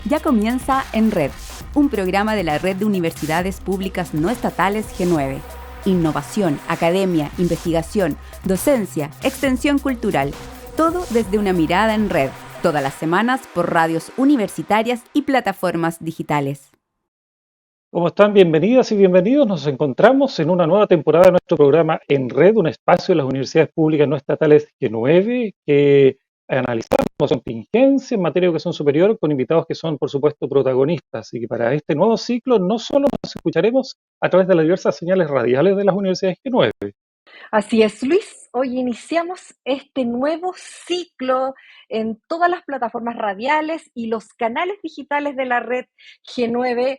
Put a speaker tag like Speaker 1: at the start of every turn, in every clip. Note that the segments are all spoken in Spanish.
Speaker 1: Ya comienza En Red, un programa de la Red de Universidades Públicas No Estatales G9. Innovación, academia, investigación, docencia, extensión cultural. Todo desde una mirada en red. Todas las semanas por radios universitarias y plataformas digitales.
Speaker 2: ¿Cómo están? Bienvenidas y bienvenidos. Nos encontramos en una nueva temporada de nuestro programa En Red, un espacio de las universidades públicas no estatales G9 que analizamos contingencia en materia de educación superior con invitados que son, por supuesto, protagonistas. Y que para este nuevo ciclo no solo nos escucharemos a través de las diversas señales radiales de las universidades G9.
Speaker 3: Así es, Luis. Hoy iniciamos este nuevo ciclo en todas las plataformas radiales y los canales digitales de la red G9,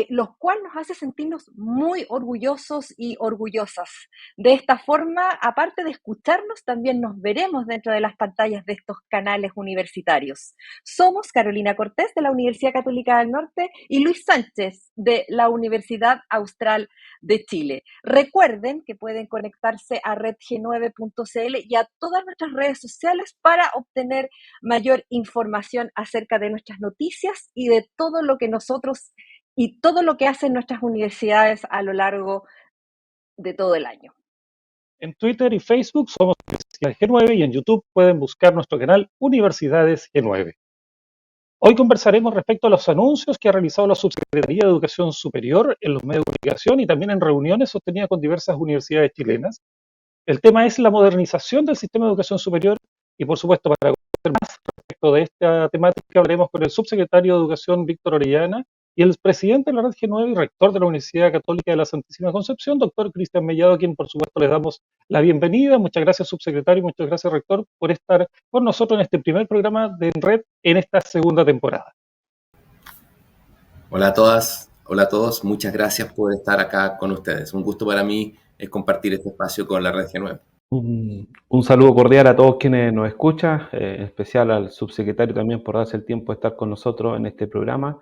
Speaker 3: los cuales nos hace sentirnos muy orgullosos y orgullosas. De esta forma, aparte de escucharnos, también nos veremos dentro de las pantallas de estos canales universitarios. Somos Carolina Cortés de la Universidad Católica del Norte y Luis Sánchez de la Universidad Austral de Chile. Recuerden que pueden conectarse a redg9.cl y a todas nuestras redes sociales para obtener mayor información acerca de nuestras noticias y de todo lo que nosotros y todo lo que hacen nuestras universidades a lo largo de todo el año.
Speaker 2: En Twitter y Facebook somos Universidades G9 y en YouTube pueden buscar nuestro canal Universidades G9. Hoy conversaremos respecto a los anuncios que ha realizado la Subsecretaría de Educación Superior en los medios de comunicación y también en reuniones sostenidas con diversas universidades chilenas. El tema es la modernización del sistema de educación superior y, por supuesto, para conocer más respecto de esta temática, hablaremos con el subsecretario de Educación, Víctor Orellana, y el presidente de la Red G9 y rector de la Universidad Católica de la Santísima Concepción, doctor Cristian Mellado, a quien, por supuesto, le damos la bienvenida. Muchas gracias, subsecretario, y muchas gracias, rector, por estar con nosotros en este primer programa de Red en esta segunda temporada.
Speaker 4: Hola a todas, hola a todos, muchas gracias por estar acá con ustedes. Un gusto para mí compartir este espacio con la Red G9.
Speaker 5: Un saludo cordial a todos quienes nos escuchan, en especial al subsecretario también por darse el tiempo de estar con nosotros en este programa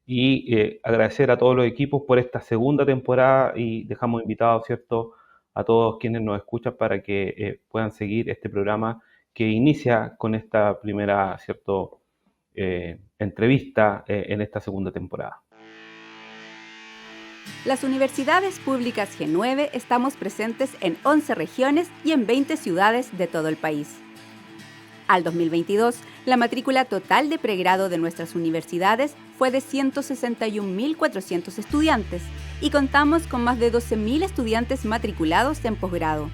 Speaker 5: y agradecer a todos los equipos por esta segunda temporada y dejamos invitados, ¿cierto?, a todos quienes nos escuchan para que puedan seguir este programa que inicia con esta primera, ¿cierto?, entrevista en esta segunda temporada.
Speaker 1: Las universidades públicas G9 estamos presentes en 11 regiones y en 20 ciudades de todo el país. Al 2022, la matrícula total de pregrado de nuestras universidades fue de 161.400 estudiantes y contamos con más de 12.000 estudiantes matriculados en posgrado,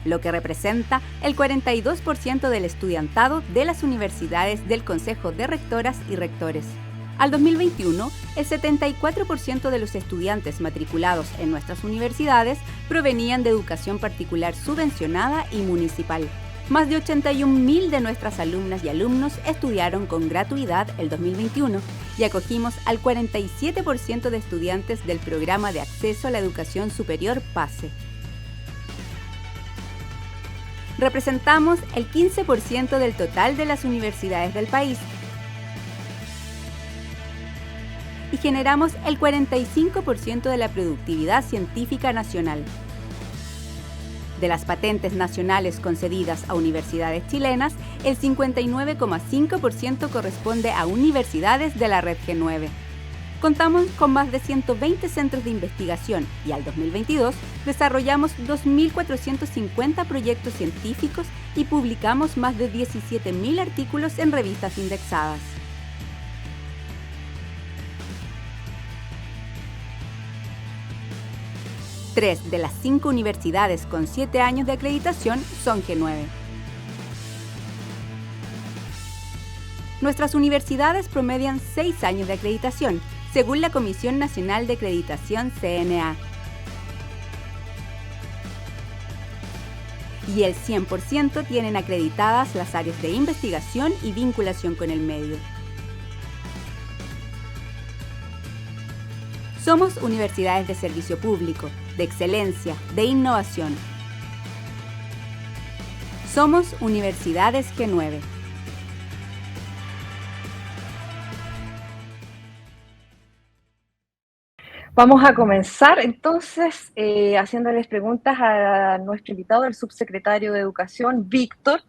Speaker 1: lo que representa el 42% del estudiantado de las universidades del Consejo de Rectoras y Rectores. Al 2021, el 74% de los estudiantes matriculados en nuestras universidades provenían de educación particular subvencionada y municipal. Más de 81.000 de nuestras alumnas y alumnos estudiaron con gratuidad el 2021 y acogimos al 47% de estudiantes del programa de acceso a la educación superior PASE. Representamos el 15% del total de las universidades del país y generamos el 45% de la productividad científica nacional. De las patentes nacionales concedidas a universidades chilenas, el 59,5% corresponde a universidades de la Red G9. Contamos con más de 120 centros de investigación y al 2022 desarrollamos 2.450 proyectos científicos y publicamos más de 17.000 artículos en revistas indexadas. Tres de las 5 universidades con 7 años de acreditación son G9. Nuestras universidades promedian 6 años de acreditación, según la Comisión Nacional de Acreditación CNA. Y el 100% tienen acreditadas las áreas de investigación y vinculación con el medio. Somos universidades de servicio público, de excelencia, de innovación. Somos Universidades G9.
Speaker 3: Vamos a comenzar entonces haciéndoles preguntas a nuestro invitado, el subsecretario de Educación, Víctor.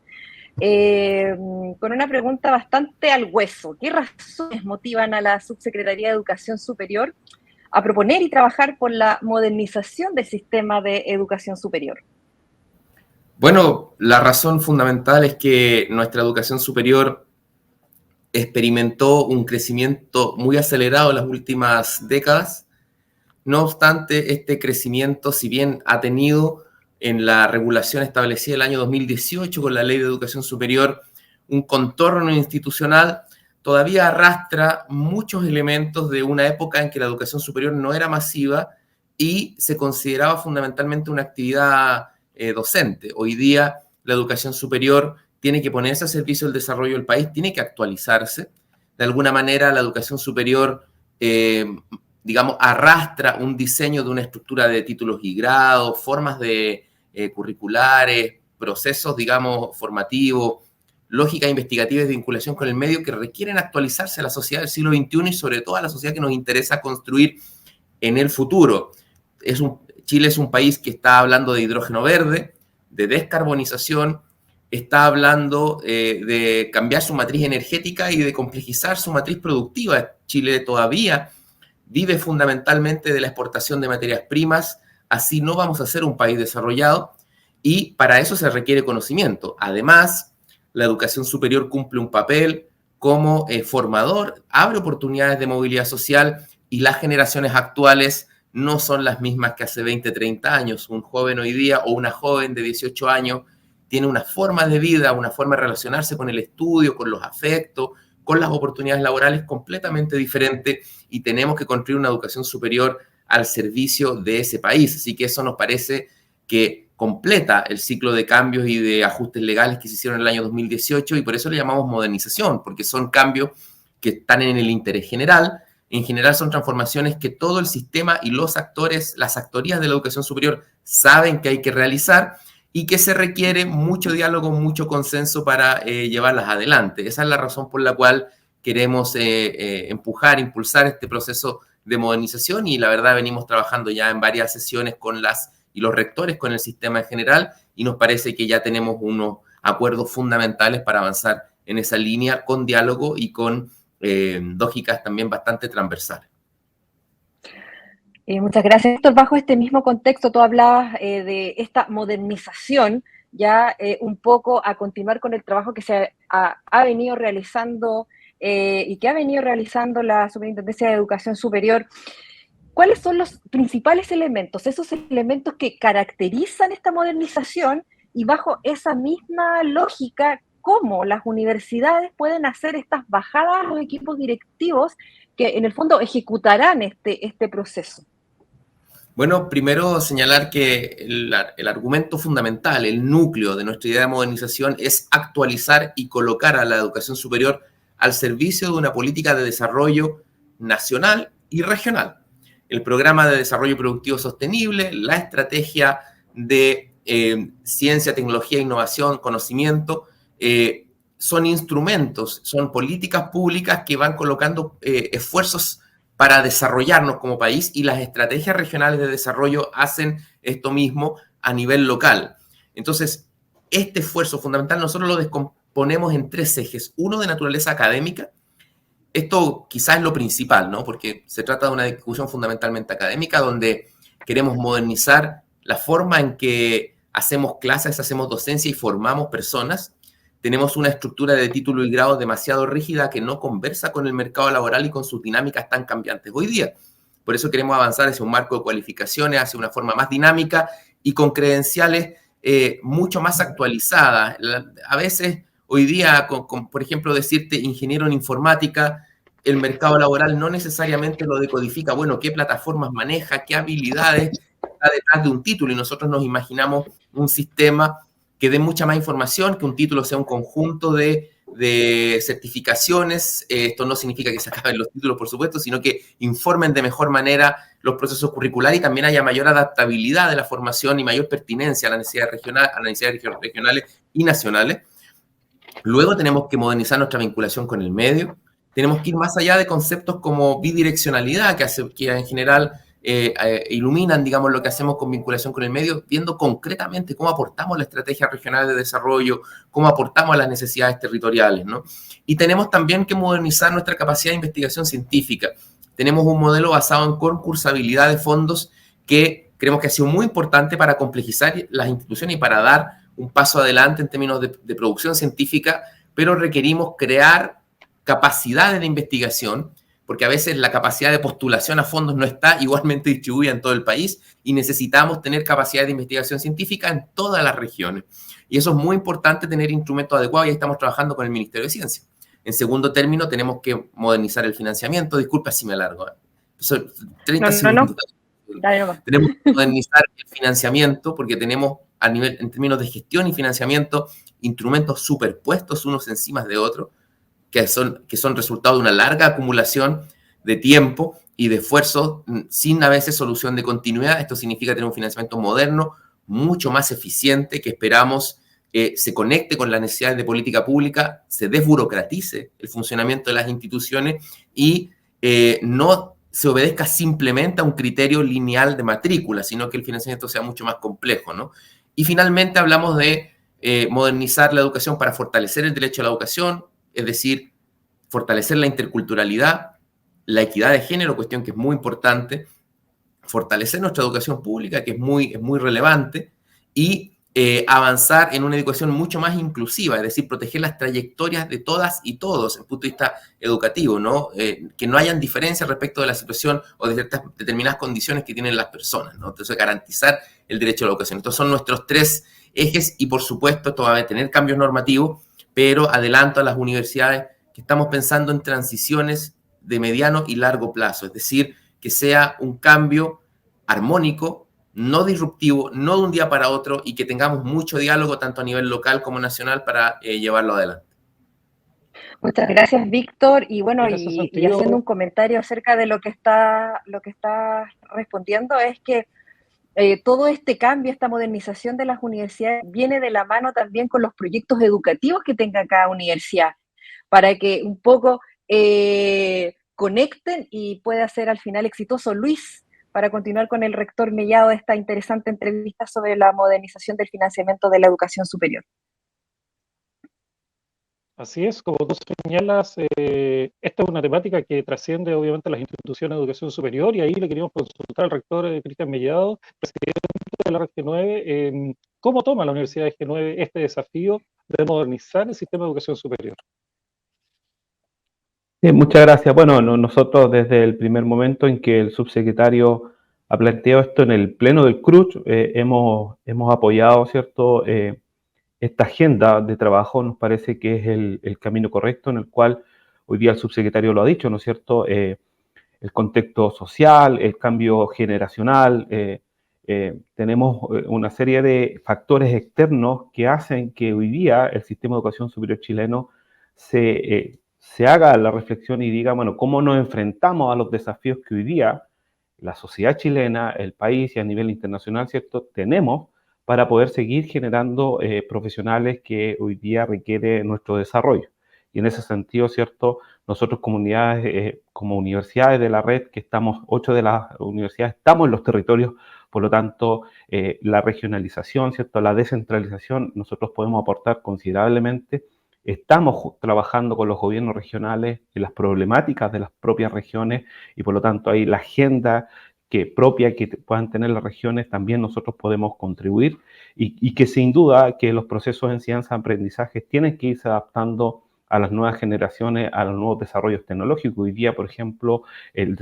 Speaker 3: con una pregunta bastante al hueso. ¿Qué razones motivan a la Subsecretaría de Educación Superior a proponer y trabajar por la modernización del sistema de educación superior?
Speaker 4: Bueno, la razón fundamental es que nuestra educación superior experimentó un crecimiento muy acelerado en las últimas décadas. No obstante, este crecimiento, si bien ha tenido en la regulación establecida el año 2018 con la Ley de Educación Superior un contorno institucional, todavía arrastra muchos elementos de una época en que la educación superior no era masiva y se consideraba fundamentalmente una actividad docente. Hoy día la educación superior tiene que ponerse a servicio del desarrollo del país, tiene que actualizarse. De alguna manera la educación superior, digamos, arrastra un diseño de una estructura de títulos y grados, formas de curriculares, procesos, digamos, formativos, lógica investigativa y de vinculación con el medio que requieren actualizarse a la sociedad del siglo XXI y sobre todo a la sociedad que nos interesa construir en el futuro. Chile es un país que está hablando de hidrógeno verde, de descarbonización, está hablando de cambiar su matriz energética y de complejizar su matriz productiva. Chile todavía vive fundamentalmente de la exportación de materias primas, así no vamos a ser un país desarrollado y para eso se requiere conocimiento. Además, la educación superior cumple un papel como formador, abre oportunidades de movilidad social y las generaciones actuales no son las mismas que hace 20, 30 años. Un joven hoy día o una joven de 18 años tiene una forma de vida, una forma de relacionarse con el estudio, con los afectos, con las oportunidades laborales completamente diferente y tenemos que construir una educación superior al servicio de ese país. Así que eso nos parece que completa el ciclo de cambios y de ajustes legales que se hicieron en el año 2018 y por eso le llamamos modernización, porque son cambios que están en el interés general. En general son transformaciones que todo el sistema y los actores, las actorías de la educación superior saben que hay que realizar y que se requiere mucho diálogo, mucho consenso para llevarlas adelante. Esa es la razón por la cual queremos empujar, impulsar este proceso de modernización y la verdad venimos trabajando ya en varias sesiones con y los rectores con el sistema en general y nos parece que ya tenemos unos acuerdos fundamentales para avanzar en esa línea con diálogo y con lógicas también bastante transversales.
Speaker 3: Muchas gracias, Héctor. Bajo este mismo contexto, tú hablabas de esta modernización, ya un poco a continuar con el trabajo que se ha venido realizando y que ha venido realizando la Superintendencia de Educación Superior. ¿Cuáles son los principales elementos, esos elementos que caracterizan esta modernización y bajo esa misma lógica, cómo las universidades pueden hacer estas bajadas a los equipos directivos que en el fondo ejecutarán este proceso?
Speaker 4: Bueno, primero señalar que el argumento fundamental, el núcleo de nuestra idea de modernización es actualizar y colocar a la educación superior al servicio de una política de desarrollo nacional y regional. El programa de desarrollo productivo sostenible, la estrategia de ciencia, tecnología, innovación, conocimiento, son instrumentos, son políticas públicas que van colocando esfuerzos para desarrollarnos como país y las estrategias regionales de desarrollo hacen esto mismo a nivel local. Entonces, este esfuerzo fundamental nosotros lo descomponemos en tres ejes. Uno de naturaleza académica. Esto quizás es lo principal, ¿no? Porque se trata de una discusión fundamentalmente académica donde queremos modernizar la forma en que hacemos clases, hacemos docencia y formamos personas. Tenemos una estructura de título y grado demasiado rígida que no conversa con el mercado laboral y con sus dinámicas tan cambiantes hoy día. Por eso queremos avanzar hacia un marco de cualificaciones, hacia una forma más dinámica y con credenciales mucho más actualizadas. A veces, hoy día, por ejemplo, decirte ingeniero en informática, el mercado laboral no necesariamente lo decodifica. Bueno, ¿qué plataformas maneja? ¿Qué habilidades está detrás de un título? Y nosotros nos imaginamos un sistema que dé mucha más información, que un título sea un conjunto de certificaciones. Esto no significa que se acaben los títulos, por supuesto, sino que informen de mejor manera los procesos curriculares y también haya mayor adaptabilidad de la formación y mayor pertinencia a las necesidades regionales y nacionales. Luego tenemos que modernizar nuestra vinculación con el medio. Tenemos que ir más allá de conceptos como bidireccionalidad, que en general iluminan, digamos, lo que hacemos con vinculación con el medio, viendo concretamente cómo aportamos a la estrategia regional de desarrollo, cómo aportamos a las necesidades territoriales, ¿no? Y tenemos también que modernizar nuestra capacidad de investigación científica. Tenemos un modelo basado en concursabilidad de fondos que creemos que ha sido muy importante para complejizar las instituciones y para dar un paso adelante en términos de producción científica, pero requerimos crear capacidades de investigación, porque a veces la capacidad de postulación a fondos no está igualmente distribuida en todo el país y necesitamos tener capacidad de investigación científica en todas las regiones. Y eso es muy importante, tener instrumentos adecuados, y ahí estamos trabajando con el Ministerio de Ciencia. En segundo término, tenemos que modernizar el financiamiento. Disculpa si me alargo. Son 30 segundos. Tenemos que modernizar el financiamiento porque tenemos en términos de gestión y financiamiento instrumentos superpuestos unos encima de otros que son resultado de una larga acumulación de tiempo y de esfuerzo sin a veces solución de continuidad. Esto significa tener un financiamiento moderno, mucho más eficiente, que esperamos se conecte con las necesidades de política pública, se desburocratice el funcionamiento de las instituciones y no se obedezca simplemente a un criterio lineal de matrícula, sino que el financiamiento sea mucho más complejo, ¿no? Y finalmente hablamos de modernizar la educación para fortalecer el derecho a la educación, es decir, fortalecer la interculturalidad, la equidad de género, cuestión que es muy importante, fortalecer nuestra educación pública, que es muy relevante, y avanzar en una educación mucho más inclusiva, es decir, proteger las trayectorias de todas y todos desde el punto de vista educativo, ¿no? Que no hayan diferencias respecto de la situación o de ciertas determinadas condiciones que tienen las personas, ¿no? Entonces, garantizar el derecho a la educación. Estos son nuestros 3 ejes y, por supuesto, esto va a tener cambios normativos, pero adelanto a las universidades que estamos pensando en transiciones de mediano y largo plazo, es decir, que sea un cambio armónico, no disruptivo, no de un día para otro, y que tengamos mucho diálogo tanto a nivel local como nacional para llevarlo adelante.
Speaker 3: Muchas gracias, Víctor. Y bueno, y haciendo un comentario acerca de lo que está respondiendo, es que todo este cambio, esta modernización de las universidades viene de la mano también con los proyectos educativos que tenga cada universidad, para que un poco conecten y pueda ser al final exitoso. Luis, para continuar con el rector Mellado de esta interesante entrevista sobre la modernización del financiamiento de la educación superior.
Speaker 2: Así es, como tú señalas, esta es una temática que trasciende obviamente las instituciones de educación superior, y ahí le queríamos consultar al rector Cristian Mellado, presidente de la Red G9, ¿cómo toma la Universidad de G9 este desafío de modernizar el sistema de educación superior?
Speaker 5: Muchas gracias. Bueno, nosotros desde el primer momento en que el subsecretario ha planteado esto en el pleno del CRUCH, hemos apoyado, ¿cierto?, esta agenda de trabajo. Nos parece que es el camino correcto, en el cual hoy día el subsecretario lo ha dicho, ¿no es cierto?, el contexto social, el cambio generacional, tenemos una serie de factores externos que hacen que hoy día el sistema de educación superior chileno se haga la reflexión y diga, bueno, ¿cómo nos enfrentamos a los desafíos que hoy día la sociedad chilena, el país y a nivel internacional, ¿cierto?, tenemos para poder seguir generando profesionales que hoy día requiere nuestro desarrollo? Y en ese sentido, ¿cierto?, nosotros como universidades de la red, que estamos, 8 de las universidades, estamos en los territorios, por lo tanto, la regionalización, ¿cierto?, la descentralización, nosotros podemos aportar considerablemente. Estamos trabajando con los gobiernos regionales en las problemáticas de las propias regiones, y por lo tanto ahí la agenda propia que puedan tener las regiones también nosotros podemos contribuir, y que sin duda que los procesos de enseñanza-aprendizaje tienen que irse adaptando a las nuevas generaciones, a los nuevos desarrollos tecnológicos. Hoy día, por ejemplo,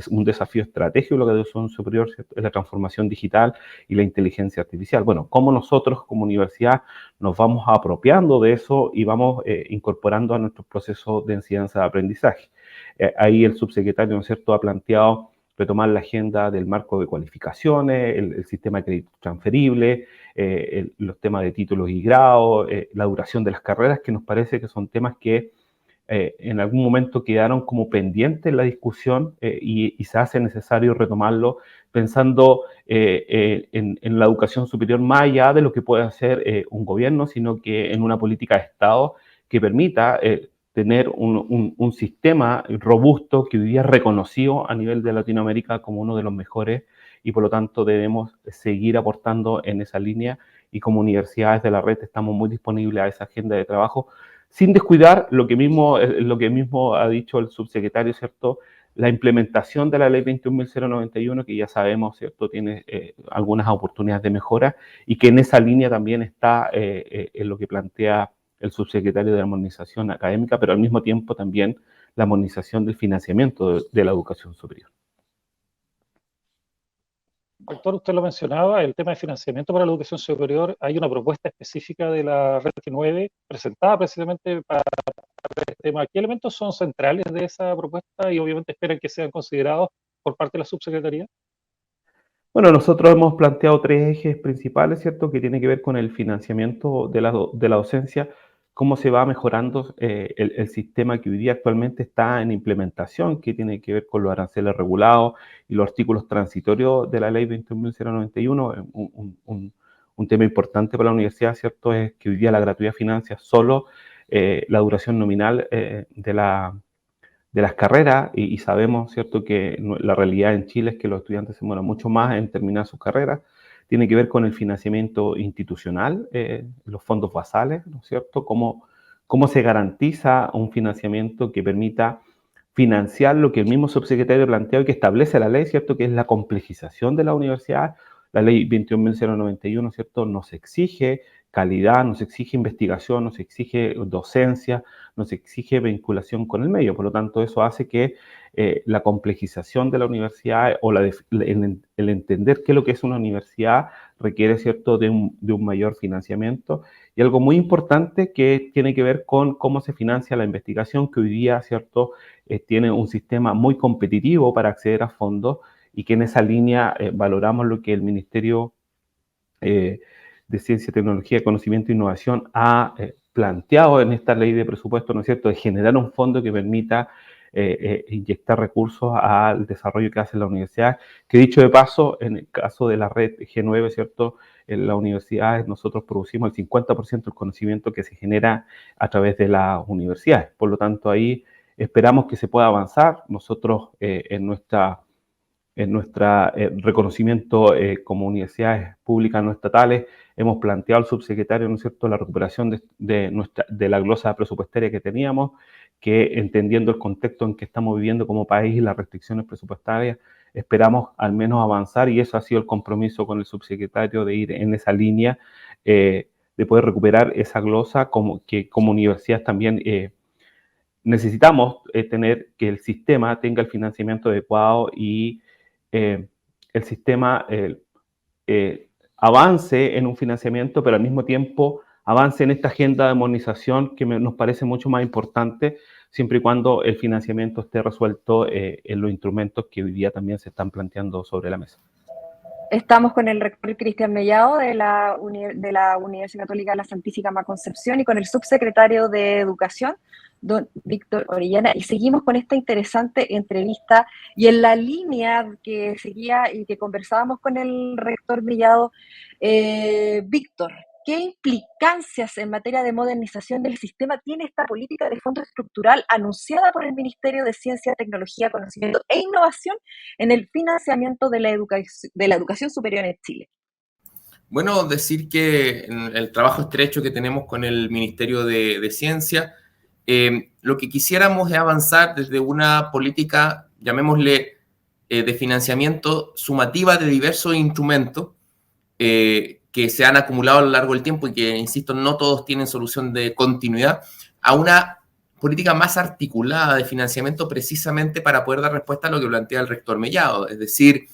Speaker 5: un desafío estratégico de la educación superior, ¿cierto?, es la transformación digital y la inteligencia artificial. Bueno, cómo nosotros como universidad nos vamos apropiando de eso y vamos incorporando a nuestros procesos de enseñanza-aprendizaje. Ahí el subsecretario, ¿no es cierto?, ha planteado retomar la agenda del marco de cualificaciones, el sistema de crédito transferible, los temas de títulos y grados, la duración de las carreras, que nos parece que son temas que en algún momento quedaron como pendientes en la discusión, y se hace necesario retomarlo pensando en la educación superior más allá de lo que puede hacer un gobierno, sino que en una política de Estado que permita tener un sistema robusto que hoy día es reconocido a nivel de Latinoamérica como uno de los mejores, y por lo tanto debemos seguir aportando en esa línea, y como universidades de la red estamos muy disponibles a esa agenda de trabajo, sin descuidar lo que mismo ha dicho el subsecretario, ¿cierto? La implementación de la ley 21.091, que ya sabemos, ¿cierto?, tiene algunas oportunidades de mejora, y que en esa línea también está en lo que plantea el subsecretario de Armonización Académica, pero al mismo tiempo también la armonización del financiamiento de la educación superior.
Speaker 2: Doctor, usted lo mencionaba, el tema de financiamiento para la educación superior. Hay una propuesta específica de la Red G9 presentada precisamente para este tema. ¿Qué elementos son centrales de esa propuesta y obviamente esperan que sean considerados por parte de la subsecretaría?
Speaker 5: Bueno, nosotros hemos planteado 3 ejes principales, ¿cierto?, que tiene que ver con el financiamiento de la docencia, cómo se va mejorando el sistema que hoy día actualmente está en implementación, que tiene que ver con los aranceles regulados y los artículos transitorios de la ley 21.091. Un tema importante para la universidad, ¿cierto?, es que hoy día la gratuidad financia solo la duración nominal de las carreras, y sabemos, ¿cierto?, que la realidad en Chile es que los estudiantes se demoran mucho más en terminar sus carreras. Tiene que ver con el financiamiento institucional, los fondos basales, ¿no es cierto?, cómo se garantiza un financiamiento que permita financiar lo que el mismo subsecretario planteó y que establece la ley, ¿cierto?, que es la complejización de la universidad. La ley 21.091, ¿cierto?, nos exige calidad, nos exige investigación, nos exige docencia, nos exige vinculación con el medio. Por lo tanto, eso hace que la complejización de la universidad o el entender qué es lo que es una universidad requiere, ¿cierto?, de un mayor financiamiento. Y algo muy importante que tiene que ver con cómo se financia la investigación, que hoy día, ¿cierto?, tiene un sistema muy competitivo para acceder a fondos, y que en esa línea valoramos lo que el Ministerio de Ciencia, Tecnología, Conocimiento e Innovación ha planteado en esta ley de presupuesto, ¿no es cierto?, de generar un fondo que permita inyectar recursos al desarrollo que hace la universidad, que dicho de paso, en el caso de la red G9, ¿cierto?, en las universidades nosotros producimos el 50% del conocimiento que se genera a través de las universidades. Por lo tanto, ahí esperamos que se pueda avanzar. Nosotros en nuestro reconocimiento como universidades públicas no estatales hemos planteado al subsecretario, ¿no es cierto?, la recuperación de la glosa presupuestaria que teníamos, que entendiendo el contexto en que estamos viviendo como país y las restricciones presupuestarias, esperamos al menos avanzar, y eso ha sido el compromiso con el subsecretario, de ir en esa línea, de poder recuperar esa glosa, que como universidades también necesitamos tener que el sistema tenga el financiamiento adecuado, y el sistema avance en un financiamiento, pero al mismo tiempo avance en esta agenda de armonización que nos parece mucho más importante, siempre y cuando el financiamiento esté resuelto en los instrumentos que hoy día también se están planteando sobre la mesa.
Speaker 3: Estamos con el rector Cristian Mellado de la Universidad Católica de la Santísima Concepción y con el subsecretario de Educación, don Víctor Orellana, y seguimos con esta interesante entrevista. Y en la línea que seguía y que conversábamos con el rector Mellado, Víctor, ¿qué implicancias en materia de modernización del sistema tiene esta política de fondo estructural anunciada por el Ministerio de Ciencia, Tecnología, Conocimiento e Innovación en el financiamiento de la educación superior en Chile?
Speaker 4: Bueno, decir que en el trabajo estrecho que tenemos con el Ministerio de Ciencia, lo que quisiéramos es avanzar desde una política, llamémosle, de financiamiento sumativa de diversos instrumentos que se han acumulado a lo largo del tiempo y que, insisto, no todos tienen solución de continuidad, a una política más articulada de financiamiento, precisamente para poder dar respuesta a lo que plantea el rector Mellado, es decir,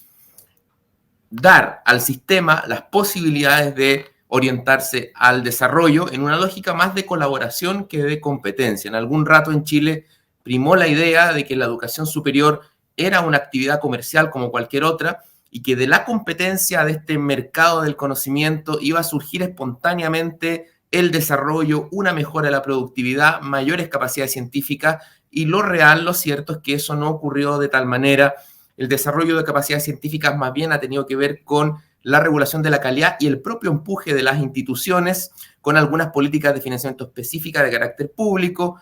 Speaker 4: dar al sistema las posibilidades de orientarse al desarrollo en una lógica más de colaboración que de competencia. En algún rato en Chile primó la idea de que la educación superior era una actividad comercial como cualquier otra, y que de la competencia de este mercado del conocimiento iba a surgir espontáneamente el desarrollo, una mejora de la productividad, mayores capacidades científicas, y lo real, lo cierto es que eso no ocurrió de tal manera. El desarrollo de capacidades científicas más bien ha tenido que ver con la regulación de la calidad y el propio empuje de las instituciones, con algunas políticas de financiamiento específicas de carácter público,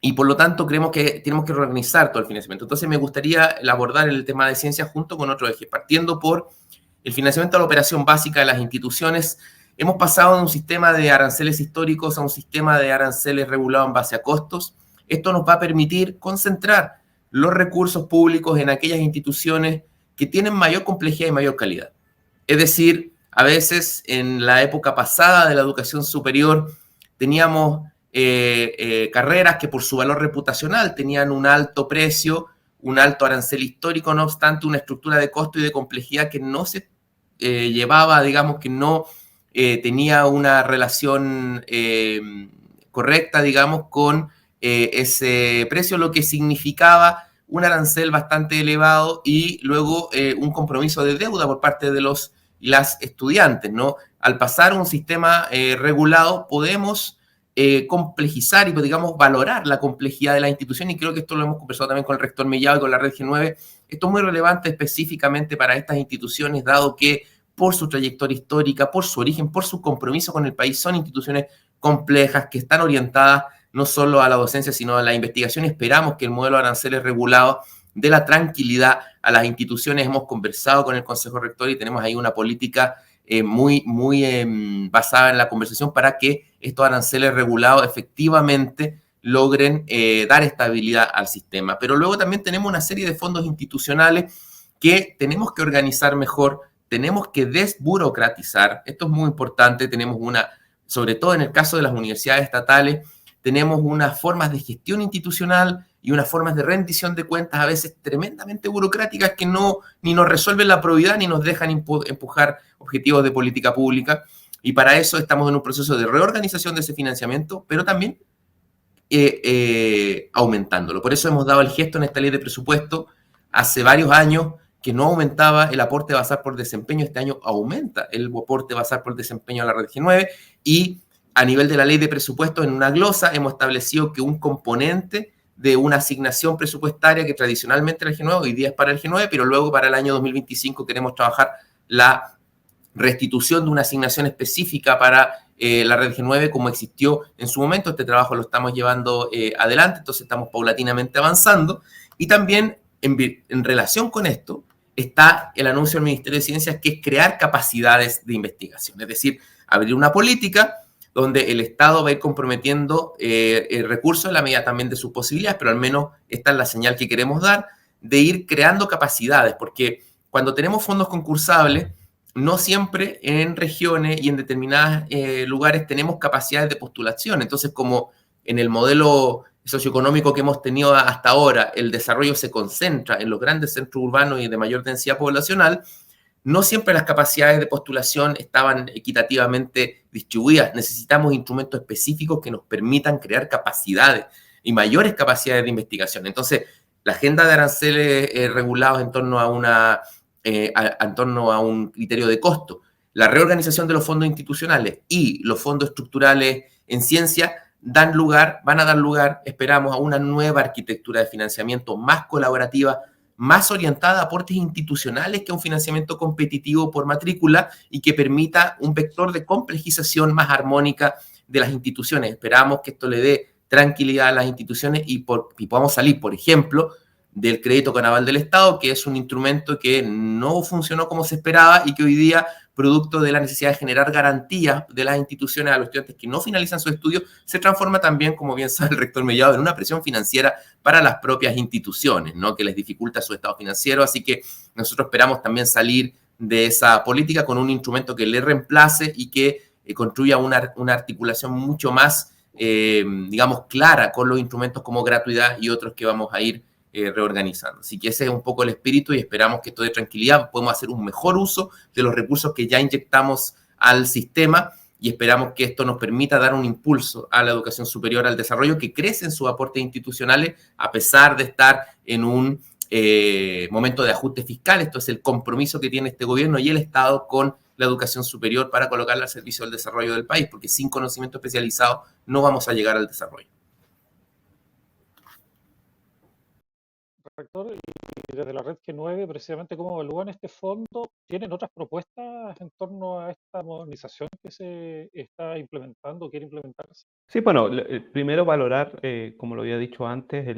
Speaker 4: y por lo tanto creemos que tenemos que reorganizar todo el financiamiento. Entonces me gustaría abordar el tema de ciencia junto con otro eje, partiendo por el financiamiento de la operación básica de las instituciones. Hemos pasado de un sistema de aranceles históricos a un sistema de aranceles regulado en base a costos. Esto nos va a permitir concentrar los recursos públicos en aquellas instituciones que tienen mayor complejidad y mayor calidad. Es decir, a veces en la época pasada de la educación superior teníamos carreras que por su valor reputacional tenían un alto precio, un alto arancel histórico, no obstante una estructura de costo y de complejidad que no se llevaba, digamos, que no tenía una relación correcta, digamos, con ese precio, lo que significaba un arancel bastante elevado y luego un compromiso de deuda por parte de los y las estudiantes, ¿no? Al pasar a un sistema regulado podemos complejizar y, digamos, valorar la complejidad de la institución, y creo que esto lo hemos conversado también con el rector Mellado y con la Red G9. Esto es muy relevante específicamente para estas instituciones, dado que por su trayectoria histórica, por su origen, por su compromiso con el país, son instituciones complejas que están orientadas no solo a la docencia, sino a la investigación. Esperamos que el modelo de aranceles regulado dé la tranquilidad a las instituciones. Hemos conversado con el Consejo Rector y tenemos ahí una política muy basada en la conversación para que estos aranceles regulados efectivamente logren dar estabilidad al sistema. Pero luego también tenemos una serie de fondos institucionales que tenemos que organizar mejor, tenemos que desburocratizar. Esto es muy importante. Tenemos sobre todo en el caso de las universidades estatales, tenemos unas formas de gestión institucional y unas formas de rendición de cuentas a veces tremendamente burocráticas que ni nos resuelven la probidad ni nos dejan empujar objetivos de política pública. Y para eso estamos en un proceso de reorganización de ese financiamiento, pero también aumentándolo. Por eso hemos dado el gesto en esta ley de presupuesto hace varios años que no aumentaba el aporte basal por desempeño. Este año aumenta el aporte basal por desempeño a la Red G9, y a nivel de la ley de presupuesto, en una glosa, hemos establecido que un componente de una asignación presupuestaria que tradicionalmente era el G9, hoy día es para el G9, pero luego para el año 2025 queremos trabajar la restitución de una asignación específica para la Red G9 como existió en su momento. Este trabajo lo estamos llevando adelante, entonces estamos paulatinamente avanzando. Y también en relación con esto está el anuncio del Ministerio de Ciencias, que es crear capacidades de investigación, es decir, abrir una política donde el Estado va a ir comprometiendo recursos en la medida también de sus posibilidades, pero al menos esta es la señal que queremos dar, de ir creando capacidades, porque cuando tenemos fondos concursables, no siempre en regiones y en determinados lugares tenemos capacidades de postulación. Entonces, como en el modelo socioeconómico que hemos tenido hasta ahora, el desarrollo se concentra en los grandes centros urbanos y de mayor densidad poblacional, no siempre las capacidades de postulación estaban equitativamente distribuidas. Necesitamos instrumentos específicos que nos permitan crear capacidades y mayores capacidades de investigación. Entonces, la agenda de aranceles regulados en torno a un criterio de costo, la reorganización de los fondos institucionales y los fondos estructurales en ciencia van a dar lugar, esperamos, a una nueva arquitectura de financiamiento más colaborativa, más orientada a aportes institucionales que a un financiamiento competitivo por matrícula, y que permita un vector de complejización más armónica de las instituciones. Esperamos que esto le dé tranquilidad a las instituciones y podamos salir, por ejemplo, del crédito con aval del Estado, que es un instrumento que no funcionó como se esperaba y que hoy día, producto de la necesidad de generar garantías de las instituciones a los estudiantes que no finalizan su estudio, se transforma también, como bien sabe el rector Mellado, en una presión financiera para las propias instituciones, ¿no?, que les dificulta su estado financiero. Así que nosotros esperamos también salir de esa política con un instrumento que le reemplace y que construya una articulación mucho más, digamos, clara con los instrumentos como gratuidad y otros que vamos a ir reorganizando. Así que ese es un poco el espíritu y esperamos que esto dé tranquilidad. Podemos hacer un mejor uso de los recursos que ya inyectamos al sistema y esperamos que esto nos permita dar un impulso a la educación superior, al desarrollo, que crece en sus aportes institucionales a pesar de estar en un momento de ajuste fiscal. Esto es el compromiso que tiene este gobierno y el Estado con la educación superior para colocarla al servicio del desarrollo del país, porque sin conocimiento especializado no vamos a llegar al desarrollo.
Speaker 2: Rector, desde la red G9, precisamente cómo evalúan este fondo. ¿Tienen otras propuestas en torno a esta modernización que se está implementando o quiere implementarse?
Speaker 5: Sí, bueno, primero valorar, como lo había dicho antes,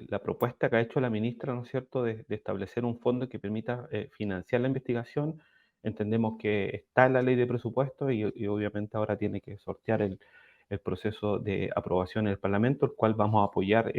Speaker 5: la propuesta que ha hecho la ministra, ¿no es cierto?, de establecer un fondo que permita financiar la investigación. Entendemos que está en la ley de presupuesto y obviamente ahora tiene que sortear el proceso de aprobación en el Parlamento, el cual vamos a apoyar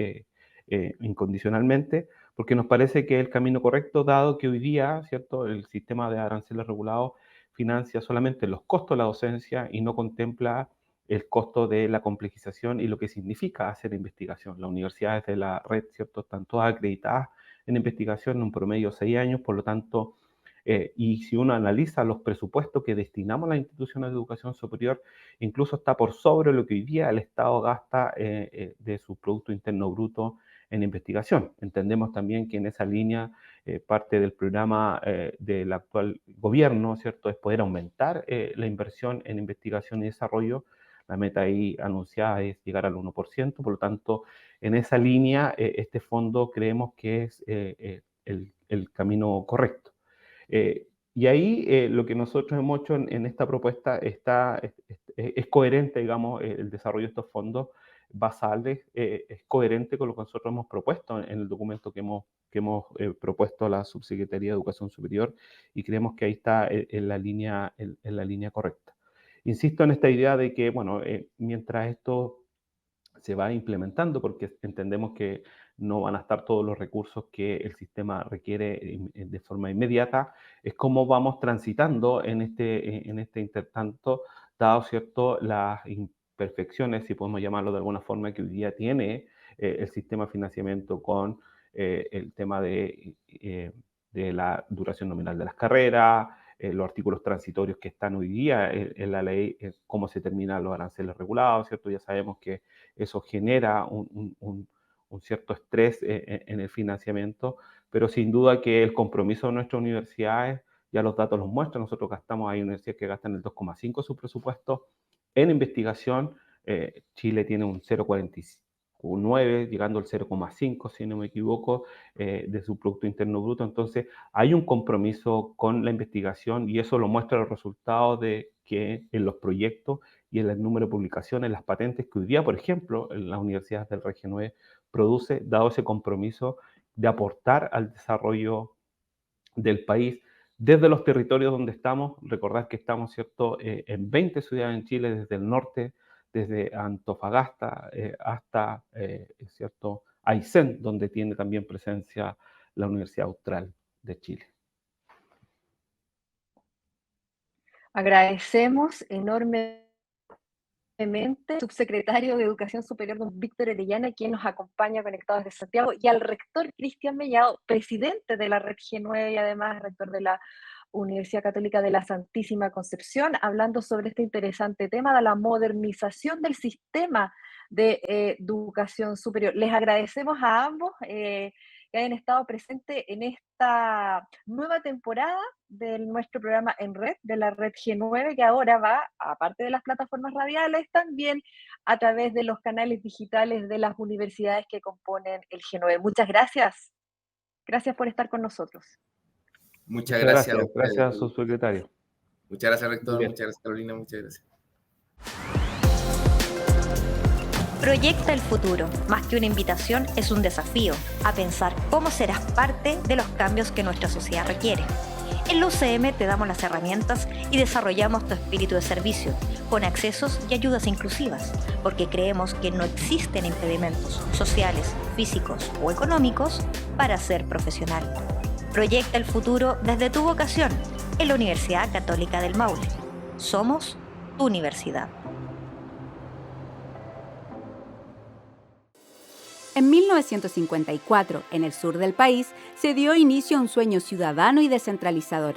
Speaker 5: incondicionalmente, porque nos parece que es el camino correcto, dado que hoy día, ¿cierto?, el sistema de aranceles regulados financia solamente los costos de la docencia y no contempla el costo de la complejización y lo que significa hacer investigación. Las universidades de la red, ¿cierto?, están todas acreditadas en investigación en un promedio de 6 años, por lo tanto, y si uno analiza los presupuestos que destinamos a las instituciones de educación superior, incluso está por sobre lo que hoy día el Estado gasta de su Producto Interno Bruto en investigación. Entendemos también que en esa línea parte del programa del actual gobierno, ¿cierto?, es poder aumentar la inversión en investigación y desarrollo. La meta ahí anunciada es llegar al 1%, por lo tanto, en esa línea, este fondo creemos que es el camino correcto. Y ahí lo que nosotros hemos hecho en esta propuesta es coherente, digamos, el desarrollo de estos fondos basales, es coherente con lo que nosotros hemos propuesto en el documento que hemos propuesto a la Subsecretaría de Educación Superior, y creemos que ahí está en la línea correcta. Insisto en esta idea de que, bueno, mientras esto se va implementando, porque entendemos que no van a estar todos los recursos que el sistema requiere de forma inmediata, es cómo vamos transitando en este intertanto, dado, ¿cierto?, las imperfecciones, si podemos llamarlo de alguna forma, que hoy día tiene el sistema de financiamiento con el tema de la duración nominal de las carreras, los artículos transitorios que están hoy día en la ley, cómo se terminan los aranceles regulados, ¿cierto? Ya sabemos que eso genera un cierto estrés en el financiamiento, pero sin duda que el compromiso de nuestras universidades, ya los datos los muestran, nosotros gastamos, hay universidades que gastan el 2,5% de su presupuesto en investigación. Chile tiene un 0,49, llegando al 0,5, si no me equivoco, de su Producto Interno Bruto. Entonces, hay un compromiso con la investigación y eso lo muestra los resultados de que en los proyectos y en el número de publicaciones, las patentes que hoy día, por ejemplo, en las universidades del Región 9 produce, dado ese compromiso de aportar al desarrollo del país desde los territorios donde estamos. Recordad que estamos, ¿cierto?, en 20 ciudades en Chile, desde el norte, desde Antofagasta hasta, ¿cierto?, Aysén, donde tiene también presencia la Universidad Austral de Chile.
Speaker 3: Agradecemos enormemente al subsecretario de Educación Superior, don Víctor Orellana, quien nos acompaña conectado desde Santiago, y al rector Cristian Mellado, presidente de la Red G9 y además rector de la Universidad Católica de la Santísima Concepción, hablando sobre este interesante tema de la modernización del sistema de educación superior. Les agradecemos a ambos que hayan estado presentes en esta nueva temporada de nuestro programa en red, de la Red G9, que ahora va, aparte de las plataformas radiales, también a través de los canales digitales de las universidades que componen el G9. Muchas gracias. Gracias por estar con nosotros.
Speaker 4: Muchas gracias.
Speaker 5: Gracias, subsecretario.
Speaker 4: Muchas gracias, rector. Muchas gracias, Carolina. Muchas gracias.
Speaker 6: Proyecta el futuro. Más que una invitación, es un desafío a pensar cómo serás parte de los cambios que nuestra sociedad requiere. En la UCM te damos las herramientas y desarrollamos tu espíritu de servicio, con accesos y ayudas inclusivas, porque creemos que no existen impedimentos sociales, físicos o económicos para ser profesional. Proyecta el futuro desde tu vocación en la Universidad Católica del Maule. Somos tu universidad.
Speaker 1: En 1954, en el sur del país, se dio inicio a un sueño ciudadano y descentralizador.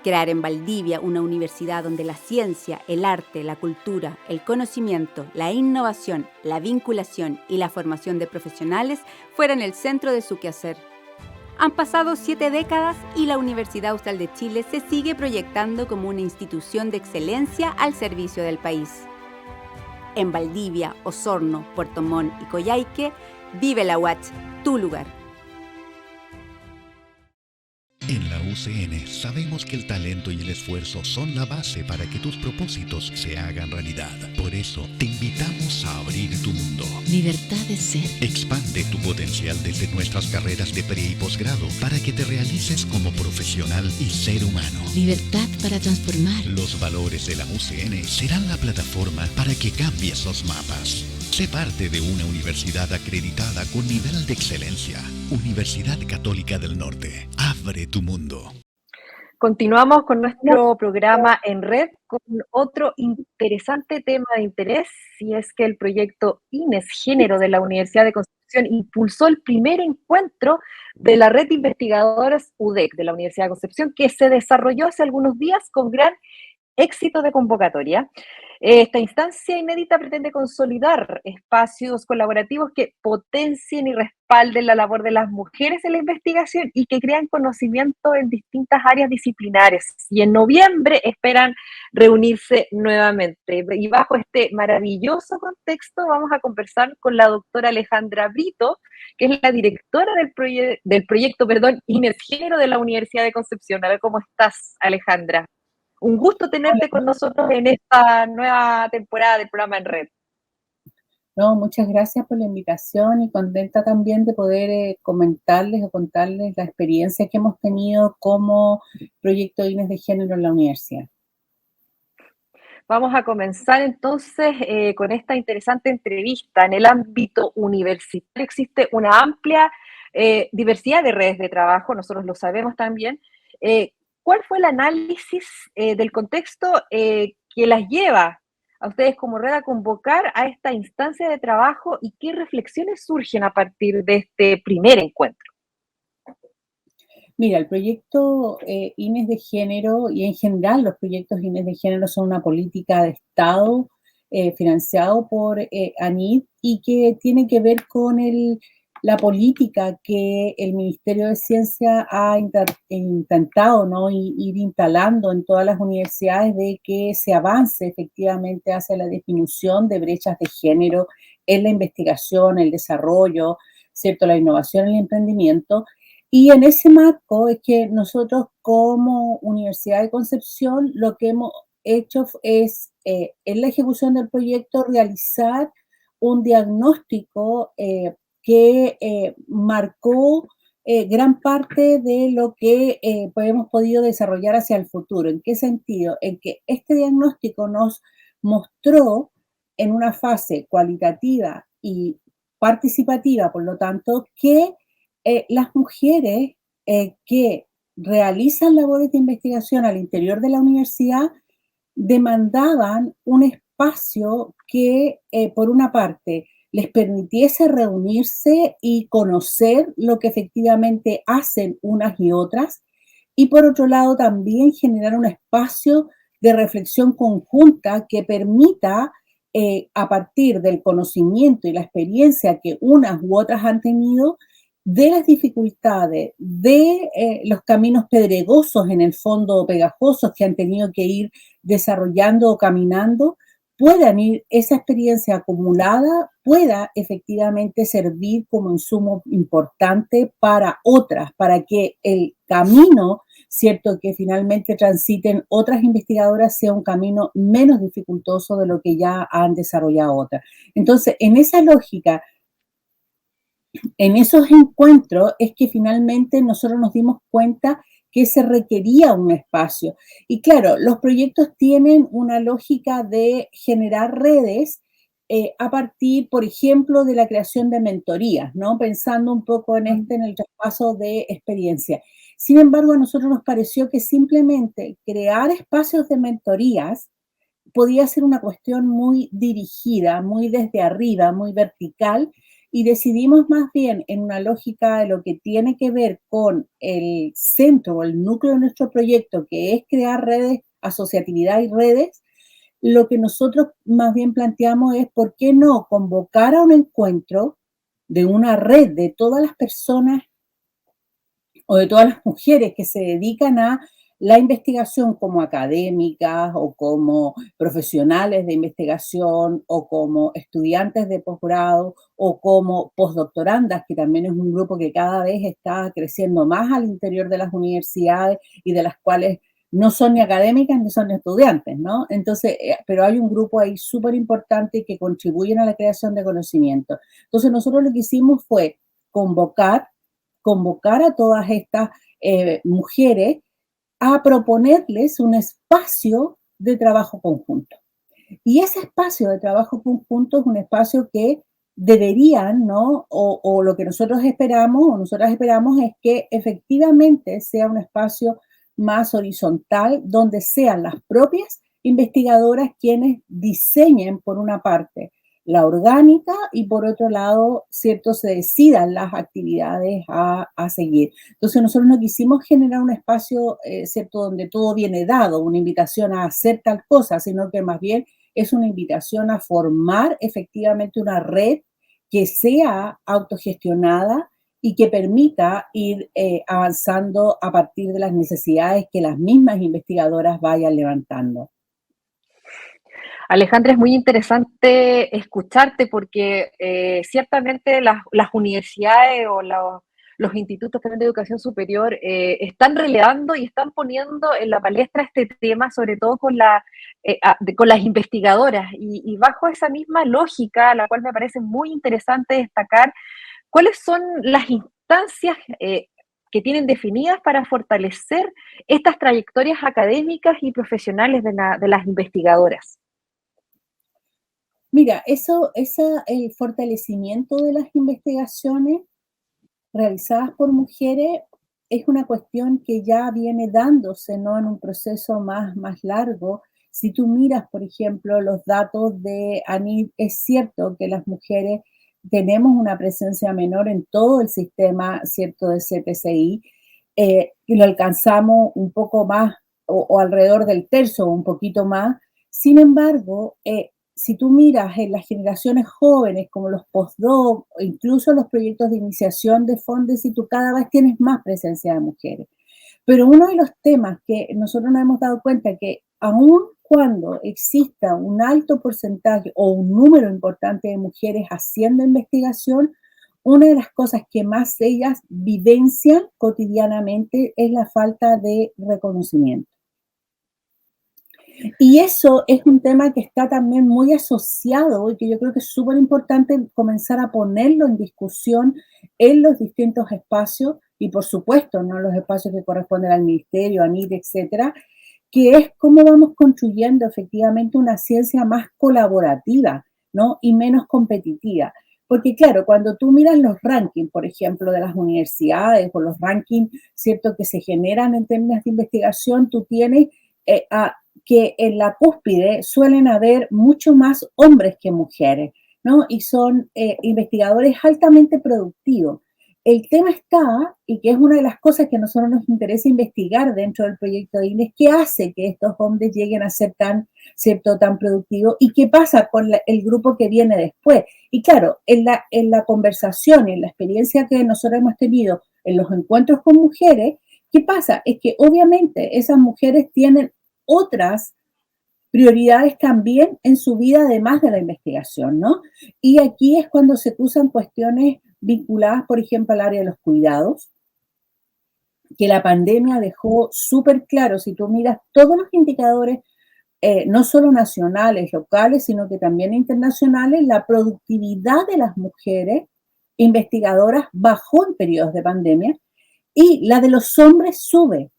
Speaker 1: Crear en Valdivia una universidad donde la ciencia, el arte, la cultura, el conocimiento, la innovación, la vinculación y la formación de profesionales fueran el centro de su quehacer. Han pasado 7 décadas y la Universidad Austral de Chile se sigue proyectando como una institución de excelencia al servicio del país. En Valdivia, Osorno, Puerto Montt y Coyhaique, vive la UACH, tu lugar.
Speaker 7: En la UCN sabemos que el talento y el esfuerzo son la base para que tus propósitos se hagan realidad. Por eso, te invitamos a abrir tu mundo.
Speaker 8: Libertad de ser.
Speaker 7: Expande tu potencial desde nuestras carreras de pre y posgrado para que te realices como profesional y ser humano.
Speaker 8: Libertad para transformar.
Speaker 7: Los valores de la UCN serán la plataforma para que cambies los mapas. Sé parte de una universidad acreditada con nivel de excelencia. Universidad Católica del Norte. Abre tu mundo.
Speaker 3: Continuamos con nuestro programa en red con otro interesante tema de interés, y es que el proyecto INES Género de la Universidad de Concepción impulsó el primer encuentro de la red de investigadores UDEC de la Universidad de Concepción, que se desarrolló hace algunos días con gran éxito de convocatoria. Esta instancia inédita pretende consolidar espacios colaborativos que potencien y respalden la labor de las mujeres en la investigación y que crean conocimiento en distintas áreas disciplinares. Y en noviembre esperan reunirse nuevamente. Y bajo este maravilloso contexto vamos a conversar con la doctora Alejandra Brito, que es la directora del proyecto INES Género de la Universidad de Concepción. A ver, ¿cómo estás, Alejandra? Un gusto tenerte con nosotros en esta nueva temporada del programa en red.
Speaker 9: No, muchas gracias por la invitación y contenta también de poder comentarles o contarles la experiencia que hemos tenido como proyecto INES de Género en la universidad.
Speaker 3: Vamos a comenzar entonces con esta interesante entrevista. En el ámbito universitario existe una amplia diversidad de redes de trabajo, nosotros lo sabemos también. ¿Cuál fue el análisis del contexto que las lleva a ustedes como red a convocar a esta instancia de trabajo y qué reflexiones surgen a partir de este primer encuentro?
Speaker 9: Mira, el proyecto INES de Género y en general los proyectos INES de Género son una política de Estado financiado por ANID y que tiene que ver con la política que el Ministerio de Ciencia ha intentado, ¿no? ir instalando en todas las universidades de que se avance efectivamente hacia la disminución de brechas de género en la investigación, el desarrollo, ¿cierto? La innovación y el emprendimiento. Y en ese marco es que nosotros como Universidad de Concepción lo que hemos hecho es, en la ejecución del proyecto, realizar un diagnóstico que marcó gran parte de lo que hemos podido desarrollar hacia el futuro. ¿En qué sentido? En que este diagnóstico nos mostró en una fase cualitativa y participativa, por lo tanto, que las mujeres que realizan labores de investigación al interior de la universidad demandaban un espacio que, por una parte, les permitiese reunirse y conocer lo que efectivamente hacen unas y otras, y por otro lado también generar un espacio de reflexión conjunta que permita, a partir del conocimiento y la experiencia que unas u otras han tenido, de las dificultades, de los caminos pedregosos, en el fondo pegajosos, que han tenido que ir desarrollando o caminando, puedan ir, esa experiencia acumulada pueda efectivamente servir como insumo importante para otras, para que el camino, cierto, que finalmente transiten otras investigadoras sea un camino menos dificultoso de lo que ya han desarrollado otras. Entonces, en esa lógica, en esos encuentros es que finalmente nosotros nos dimos cuenta que se requería un espacio. Y claro, los proyectos tienen una lógica de generar redes a partir, por ejemplo, de la creación de mentorías, ¿no? Pensando un poco en el traspaso de experiencia. Sin embargo, a nosotros nos pareció que simplemente crear espacios de mentorías podía ser una cuestión muy dirigida, muy desde arriba, muy vertical, y decidimos más bien en una lógica de lo que tiene que ver con el centro o el núcleo de nuestro proyecto, que es crear redes, asociatividad y redes. Lo que nosotros más bien planteamos es por qué no convocar a un encuentro de una red de todas las personas o de todas las mujeres que se dedican a la investigación como académicas o como profesionales de investigación o como estudiantes de posgrado o como postdoctorandas, que también es un grupo que cada vez está creciendo más al interior de las universidades y de las cuales no son ni académicas ni son estudiantes, ¿no? Entonces, pero hay un grupo ahí súper importante que contribuyen a la creación de conocimiento. Entonces, nosotros lo que hicimos fue convocar a todas estas mujeres a proponerles un espacio de trabajo conjunto. Y ese espacio de trabajo conjunto es un espacio que deberían, ¿no? O lo que nosotras esperamos es que efectivamente sea un espacio más horizontal, donde sean las propias investigadoras quienes diseñen, por una parte, la orgánica y por otro lado, ¿cierto?, se decidan las actividades a seguir. Entonces nosotros no quisimos generar un espacio, ¿cierto?, donde todo viene dado, una invitación a hacer tal cosa, sino que más bien es una invitación a formar efectivamente una red que sea autogestionada y que permita ir avanzando a partir de las necesidades que las mismas investigadoras vayan levantando.
Speaker 3: Alejandra, es muy interesante escucharte porque ciertamente las universidades o los institutos también de educación superior están relevando y están poniendo en la palestra este tema, sobre todo con las investigadoras. Y bajo esa misma lógica, la cual me parece muy interesante destacar, ¿cuáles son las instancias que tienen definidas para fortalecer estas trayectorias académicas y profesionales de las investigadoras?
Speaker 9: Mira, el fortalecimiento de las investigaciones realizadas por mujeres es una cuestión que ya viene dándose, ¿no?, en un proceso más largo. Si tú miras, por ejemplo, los datos de ANID, es cierto que las mujeres tenemos una presencia menor en todo el sistema, ¿cierto?, de CPCI, y lo alcanzamos un poco más o alrededor del tercio o un poquito más. Sin embargo, si tú miras en las generaciones jóvenes, como los postdoc, o incluso los proyectos de iniciación de fondos, y tú cada vez tienes más presencia de mujeres. Pero uno de los temas que nosotros nos hemos dado cuenta que aun cuando exista un alto porcentaje o un número importante de mujeres haciendo investigación, una de las cosas que más ellas vivencian cotidianamente es la falta de reconocimiento. Y eso es un tema que está también muy asociado y que yo creo que es súper importante comenzar a ponerlo en discusión en los distintos espacios y, por supuesto, no los espacios que corresponden al ministerio, a NID, etcétera, que es cómo vamos construyendo efectivamente una ciencia más colaborativa, ¿no?, y menos competitiva. Porque claro, cuando tú miras los rankings, por ejemplo, de las universidades o los rankings, ¿cierto?, que se generan en términos de investigación, tú tienes que en la cúspide suelen haber mucho más hombres que mujeres, ¿no? Y son investigadores altamente productivos. El tema está, y que es una de las cosas que a nosotros nos interesa investigar dentro del proyecto de INES, ¿qué hace que estos hombres lleguen a ser tan productivos? ¿Y qué pasa con el grupo que viene después? Y claro, en la conversación, en la experiencia que nosotros hemos tenido en los encuentros con mujeres, ¿qué pasa? Es que obviamente esas mujeres tienen otras prioridades también en su vida, además de la investigación, ¿no? Y aquí es cuando se cruzan cuestiones vinculadas, por ejemplo, al área de los cuidados, que la pandemia dejó súper claro. Si tú miras todos los indicadores, no solo nacionales, locales, sino que también internacionales, la productividad de las mujeres investigadoras bajó en periodos de pandemia y la de los hombres sube.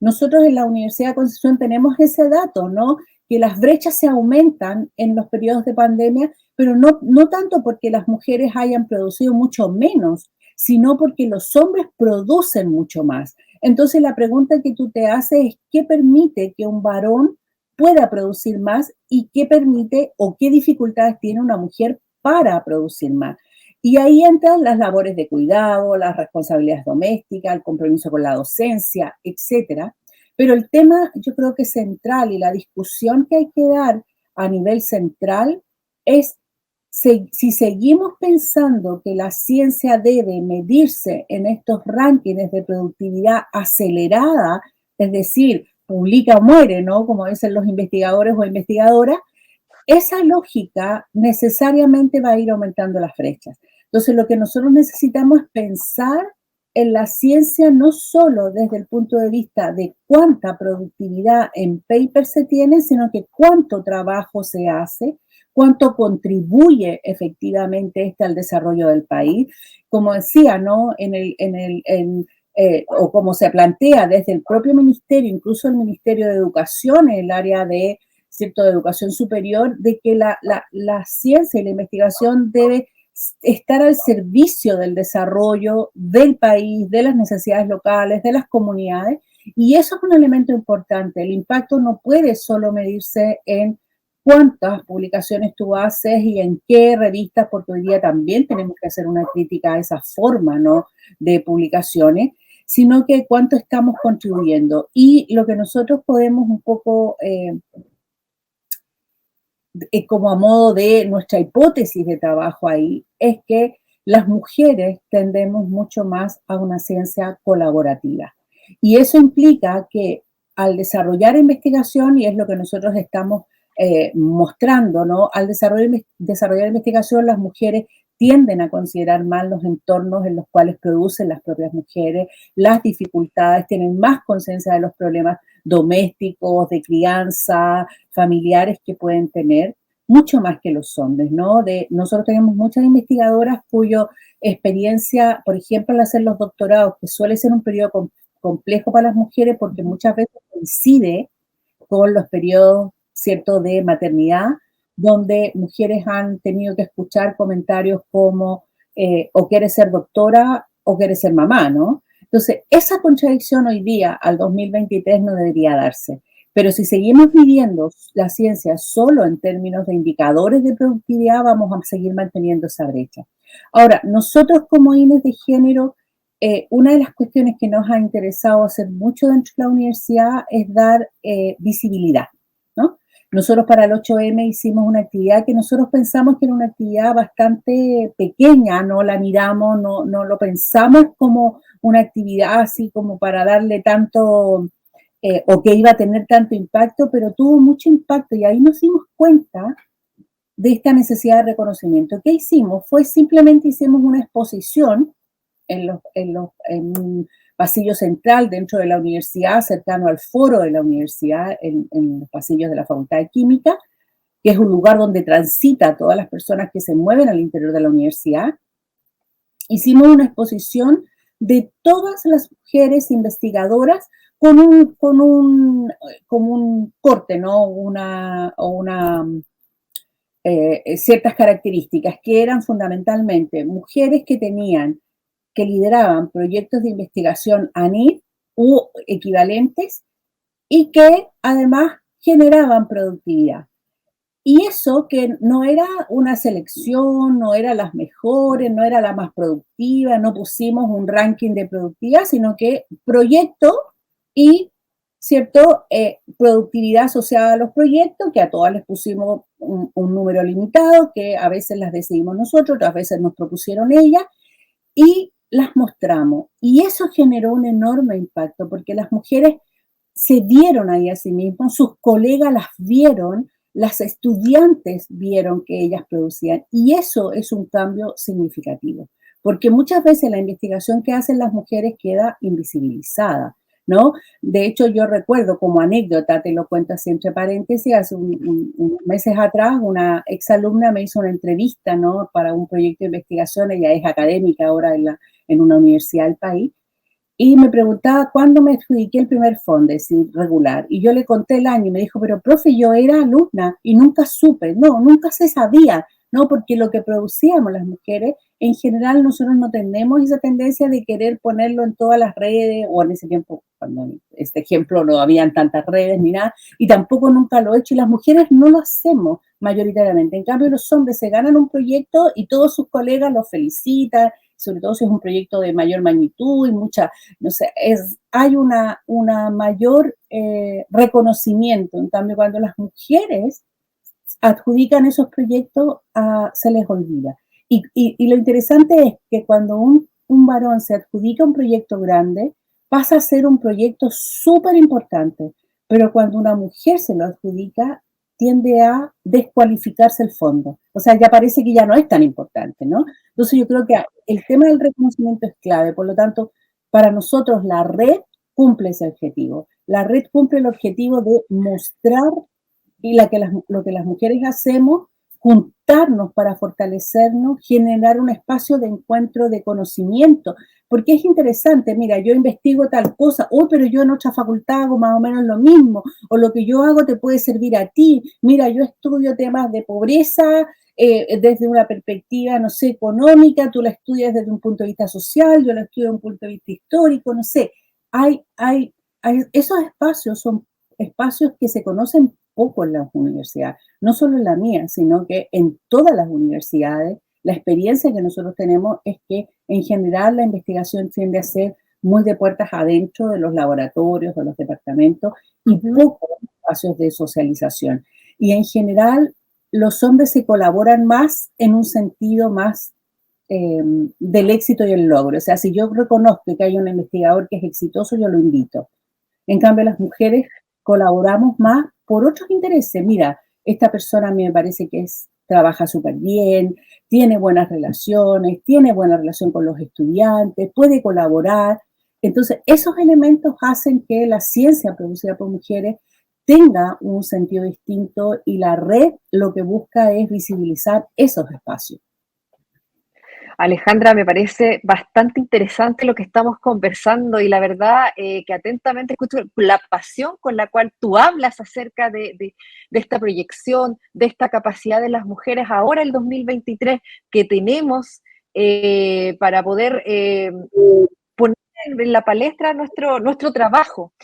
Speaker 9: Nosotros en la Universidad de Concepción tenemos ese dato, ¿no?, que las brechas se aumentan en los periodos de pandemia, pero no tanto porque las mujeres hayan producido mucho menos, sino porque los hombres producen mucho más. Entonces la pregunta que tú te haces es ¿qué permite que un varón pueda producir más y qué permite o qué dificultades tiene una mujer para producir más? Y ahí entran las labores de cuidado, las responsabilidades domésticas, el compromiso con la docencia, etcétera. Pero el tema, yo creo que central y la discusión que hay que dar a nivel central es si seguimos pensando que la ciencia debe medirse en estos rankings de productividad acelerada, es decir, publica o muere, ¿no? Como dicen los investigadores o investigadoras, esa lógica necesariamente va a ir aumentando las brechas. Entonces, lo que nosotros necesitamos es pensar en la ciencia no solo desde el punto de vista de cuánta productividad en paper se tiene, sino que cuánto trabajo se hace, cuánto contribuye efectivamente al desarrollo del país. Como decía, ¿no? O como se plantea desde el propio ministerio, incluso el Ministerio de Educación, en el área de, ¿cierto?, de educación superior, de que la ciencia y la investigación debe estar al servicio del desarrollo del país, de las necesidades locales, de las comunidades, y eso es un elemento importante. El impacto no puede solo medirse en cuántas publicaciones tú haces y en qué revistas, porque hoy día también tenemos que hacer una crítica a esa forma, ¿no?, de publicaciones, sino que cuánto estamos contribuyendo. Y lo que nosotros podemos un poco, como a modo de nuestra hipótesis de trabajo ahí, es que las mujeres tendemos mucho más a una ciencia colaborativa. Y eso implica que al desarrollar investigación, y es lo que nosotros estamos mostrando, ¿no? Al desarrollar investigación, las mujeres tienden a considerar más los entornos en los cuales producen las propias mujeres, las dificultades, tienen más conciencia de los problemas domésticos, de crianza, familiares que pueden tener, mucho más que los hombres, ¿no? Nosotros tenemos muchas investigadoras cuya experiencia, por ejemplo, al hacer los doctorados, que suele ser un periodo complejo para las mujeres porque muchas veces coincide con los periodos, ¿cierto?, de maternidad, donde mujeres han tenido que escuchar comentarios como o quieres ser doctora o quieres ser mamá, ¿no? Entonces, esa contradicción hoy día, al 2023, no debería darse. Pero si seguimos midiendo la ciencia solo en términos de indicadores de productividad, vamos a seguir manteniendo esa brecha. Ahora, nosotros como INES de género, una de las cuestiones que nos ha interesado hacer mucho dentro de la universidad es dar visibilidad, ¿no? Nosotros para el 8M hicimos una actividad que nosotros pensamos que era una actividad bastante pequeña, no la miramos, no lo pensamos como una actividad así como para darle tanto, o que iba a tener tanto impacto, pero tuvo mucho impacto y ahí nos dimos cuenta de esta necesidad de reconocimiento. ¿Qué hicimos? Simplemente hicimos una exposición en un pasillo central dentro de la universidad, cercano al foro de la universidad, en los pasillos de la Facultad de Química, que es un lugar donde transita todas las personas que se mueven al interior de la universidad. Hicimos una exposición de todas las mujeres investigadoras con un corte, ¿no? Ciertas características que eran fundamentalmente mujeres que lideraban proyectos de investigación ANID u equivalentes y que además generaban productividad. Y eso que no era una selección, no era las mejores, no era la más productiva, no pusimos un ranking de productividad, sino que proyecto y, ¿cierto?, productividad asociada a los proyectos, que a todas les pusimos un número limitado, que a veces las decidimos nosotros, otras veces nos propusieron ellas, y las mostramos. Y eso generó un enorme impacto, porque las mujeres se vieron ahí a sí mismas, sus colegas las vieron, las estudiantes vieron que ellas producían, y eso es un cambio significativo, porque muchas veces la investigación que hacen las mujeres queda invisibilizada, ¿no? De hecho, yo recuerdo como anécdota, te lo cuento así entre paréntesis, hace unos meses atrás una exalumna me hizo una entrevista, ¿no?, para un proyecto de investigación. Ella es académica ahora en una universidad del país, y me preguntaba cuándo me adjudiqué el primer Fondes regular. Y yo le conté el año y me dijo, pero profe, yo era alumna y nunca supe. No, nunca se sabía, ¿no? Porque lo que producíamos las mujeres, en general nosotros no tenemos esa tendencia de querer ponerlo en todas las redes, o en ese tiempo, cuando este ejemplo no habían tantas redes ni nada, y tampoco nunca lo he hecho, y las mujeres no lo hacemos mayoritariamente. En cambio, los hombres se ganan un proyecto y todos sus colegas los felicitan, sobre todo si es un proyecto de mayor magnitud y hay una mayor reconocimiento. En cambio, cuando las mujeres adjudican esos proyectos, se les olvida. Y lo interesante es que cuando un varón se adjudica un proyecto grande, pasa a ser un proyecto súper importante, pero cuando una mujer se lo adjudica, tiende a descualificarse el fondo. O sea, ya parece que ya no es tan importante, ¿no? Entonces yo creo que el tema del reconocimiento es clave. Por lo tanto, para nosotros la red cumple ese objetivo. La red cumple el objetivo de mostrar y lo que las mujeres hacemos, juntarnos para fortalecernos, generar un espacio de encuentro de conocimiento, porque es interesante, mira, yo investigo tal cosa, pero yo en otra facultad hago más o menos lo mismo, o lo que yo hago te puede servir a ti, mira, yo estudio temas de pobreza desde una perspectiva, no sé, económica, tú la estudias desde un punto de vista social, yo la estudio desde un punto de vista histórico, no sé, esos espacios son espacios que se conocen poco en las universidades, no solo en la mía, sino que en todas las universidades. La experiencia que nosotros tenemos es que en general la investigación tiende a ser muy de puertas adentro de los laboratorios, de los departamentos y pocos espacios de socialización. Y en general los hombres se colaboran más en un sentido más del éxito y el logro. O sea, si yo reconozco que hay un investigador que es exitoso, yo lo invito. En cambio, las mujeres colaboramos más por otros intereses. Mira, esta persona a mí me parece que trabaja súper bien, tiene buenas relaciones, tiene buena relación con los estudiantes, puede colaborar. Entonces, esos elementos hacen que la ciencia producida por mujeres tenga un sentido distinto y la red lo que busca es visibilizar esos espacios.
Speaker 3: Alejandra, me parece bastante interesante lo que estamos conversando y la verdad que atentamente escucho la pasión con la cual tú hablas acerca de esta proyección, de esta capacidad de las mujeres ahora, el 2023, que tenemos para poder poner en la palestra nuestro trabajo.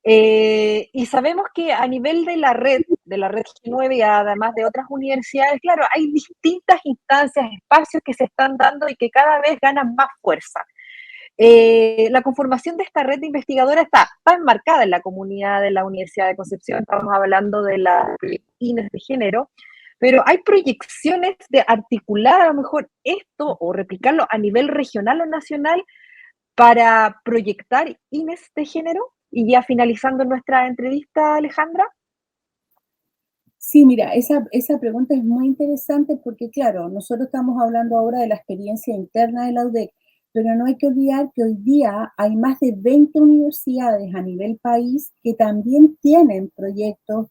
Speaker 3: Y sabemos que a nivel de la red G9 y además de otras universidades, claro, hay distintas instancias, espacios que se están dando y que cada vez ganan más fuerza. La conformación de esta red de investigadoras está enmarcada en la comunidad de la Universidad de Concepción, estamos hablando de la INES de género, pero hay proyecciones de articular a lo mejor esto o replicarlo a nivel regional o nacional para proyectar INES de género. Y ya finalizando nuestra entrevista, Alejandra.
Speaker 9: Sí, mira, esa pregunta es muy interesante porque, claro, nosotros estamos hablando ahora de la experiencia interna de la UDEC, pero no hay que olvidar que hoy día hay más de 20 universidades a nivel país que también tienen proyectos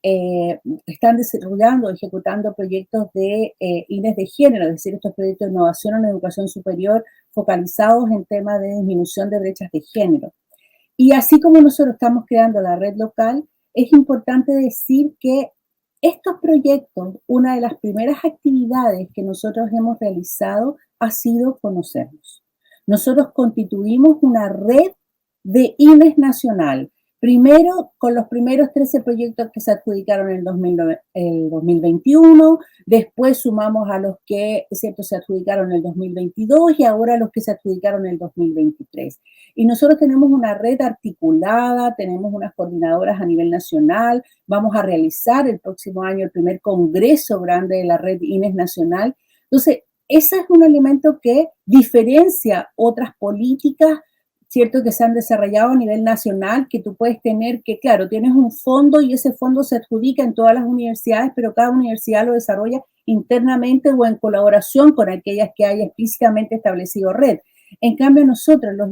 Speaker 9: están desarrollando, ejecutando proyectos de INES de género, es decir, estos proyectos de innovación en educación superior focalizados en temas de disminución de brechas de género. Y así como nosotros estamos creando la red local, es importante decir que estos proyectos, una de las primeras actividades que nosotros hemos realizado ha sido conocernos. Nosotros constituimos una red de INES nacional. Primero, con los primeros 13 proyectos que se adjudicaron en el 2021, después sumamos a los que se adjudicaron en el 2022 y ahora los que se adjudicaron en el 2023. Y nosotros tenemos una red articulada, tenemos unas coordinadoras a nivel nacional, vamos a realizar el próximo año el primer congreso grande de la red INES nacional. Entonces, ese es un elemento que diferencia otras políticas, ¿cierto?, que se han desarrollado a nivel nacional, que tú puedes tener que, claro, tienes un fondo y ese fondo se adjudica en todas las universidades, pero cada universidad lo desarrolla internamente o en colaboración con aquellas que haya explícitamente establecido red. En cambio, nosotras, los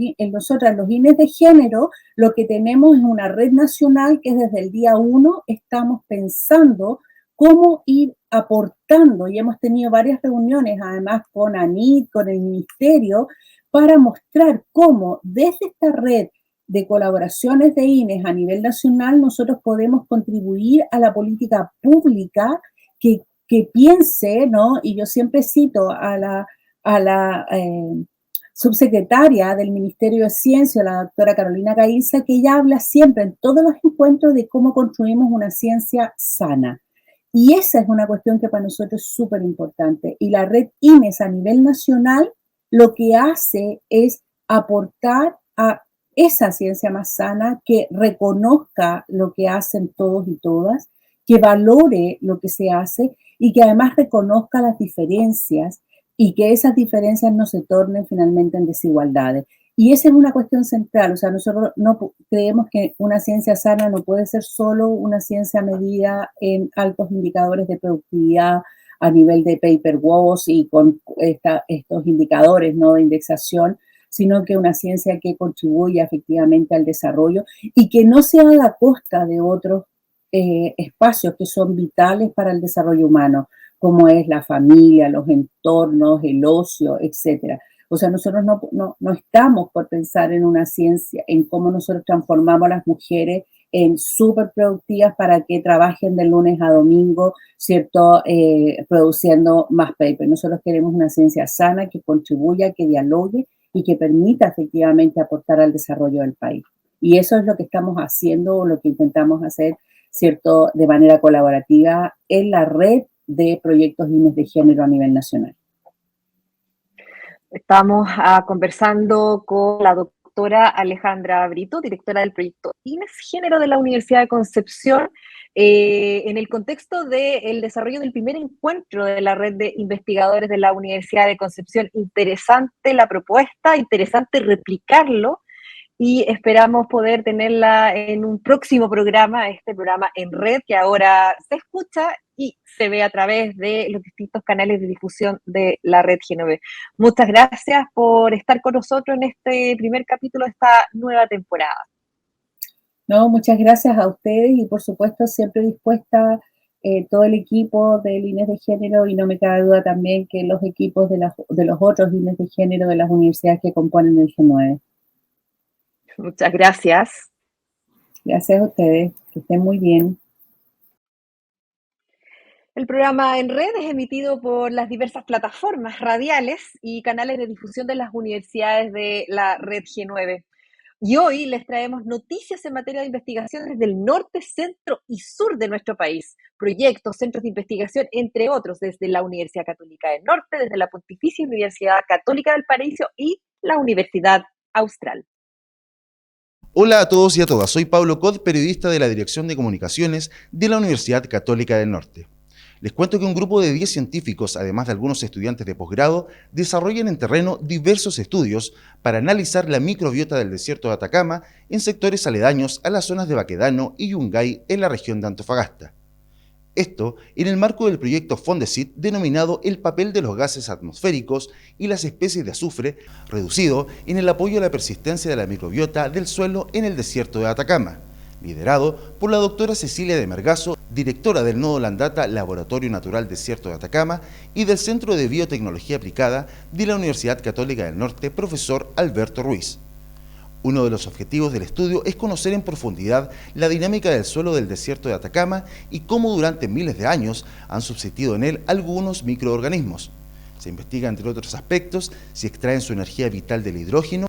Speaker 9: INES de género, lo que tenemos es una red nacional que desde el día 1 estamos pensando cómo ir aportando, y hemos tenido varias reuniones además con ANID, con el ministerio, para mostrar cómo desde esta red de colaboraciones de INES a nivel nacional nosotros podemos contribuir a la política pública que piense, ¿no? Y yo siempre cito a la subsecretaria del Ministerio de Ciencia, la doctora Carolina Gainza, que ella habla siempre en todos los encuentros de cómo construimos una ciencia sana. Y esa es una cuestión que para nosotros es súper importante. Y la red INES a nivel nacional lo que hace es aportar a esa ciencia más sana, que reconozca lo que hacen todos y todas, que valore lo que se hace y que además reconozca las diferencias y que esas diferencias no se tornen finalmente en desigualdades. Y esa es una cuestión central, o sea, nosotros no creemos que una ciencia sana no puede ser solo una ciencia medida en altos indicadores de productividad a nivel de paper WOS y con estos indicadores, ¿no?, de indexación, sino que una ciencia que contribuya efectivamente al desarrollo y que no se haga a costa de otros espacios que son vitales para el desarrollo humano, como es la familia, los entornos, el ocio, etcétera. O sea, nosotros no estamos por pensar en una ciencia, en cómo nosotros transformamos a las mujeres en súper productivas para que trabajen de lunes a domingo, ¿cierto?, produciendo más paper. Nosotros queremos una ciencia sana que contribuya, que dialogue y que permita efectivamente aportar al desarrollo del país. Y eso es lo que estamos haciendo o lo que intentamos hacer, ¿cierto?, de manera colaborativa en la red de proyectos INES de género a nivel nacional.
Speaker 3: Estamos conversando con la doctora Alejandra Brito, directora del proyecto INES Género de la Universidad de Concepción, en el contexto del desarrollo del primer encuentro de la red de investigadores de la Universidad de Concepción. Interesante la propuesta, interesante replicarlo, y esperamos poder tenerla en un próximo programa, este programa en red, que ahora se escucha y se ve a través de los distintos canales de difusión de la red G9. Muchas gracias por estar con nosotros en este primer capítulo de esta nueva temporada.
Speaker 9: No, muchas gracias a ustedes y por supuesto siempre dispuesta todo el equipo del INES de género, y no me cabe duda también que los equipos de los otros INES de género de las universidades que componen el G9.
Speaker 3: Muchas gracias.
Speaker 9: Gracias a ustedes, que estén muy bien.
Speaker 3: El programa En Red es emitido por las diversas plataformas radiales y canales de difusión de las universidades de la red G9. Y hoy les traemos noticias en materia de investigación desde el norte, centro y sur de nuestro país. Proyectos, centros de investigación, entre otros, desde la Universidad Católica del Norte, desde la Pontificia Universidad Católica del Paraíso y la Universidad Austral.
Speaker 10: Hola a todos y a todas, soy Pablo Cod, periodista de la Dirección de Comunicaciones de la Universidad Católica del Norte. Les cuento que un grupo de 10 científicos, además de algunos estudiantes de posgrado, desarrollan en terreno diversos estudios para analizar la microbiota del desierto de Atacama en sectores aledaños a las zonas de Baquedano y Yungay en la región de Antofagasta. Esto en el marco del proyecto Fondesit denominado El papel de los gases atmosféricos y las especies de azufre, reducido en el apoyo a la persistencia de la microbiota del suelo en el desierto de Atacama, liderado por la doctora Cecilia de Mergazo, directora del Nodo Landata Laboratorio Natural Desierto de Atacama y del Centro de Biotecnología Aplicada de la Universidad Católica del Norte, profesor Alberto Ruiz. Uno de los objetivos del estudio es conocer en profundidad la dinámica del suelo del desierto de Atacama y cómo durante miles de años han subsistido en él algunos microorganismos. Se investiga, entre otros aspectos, si extraen su energía vital del hidrógeno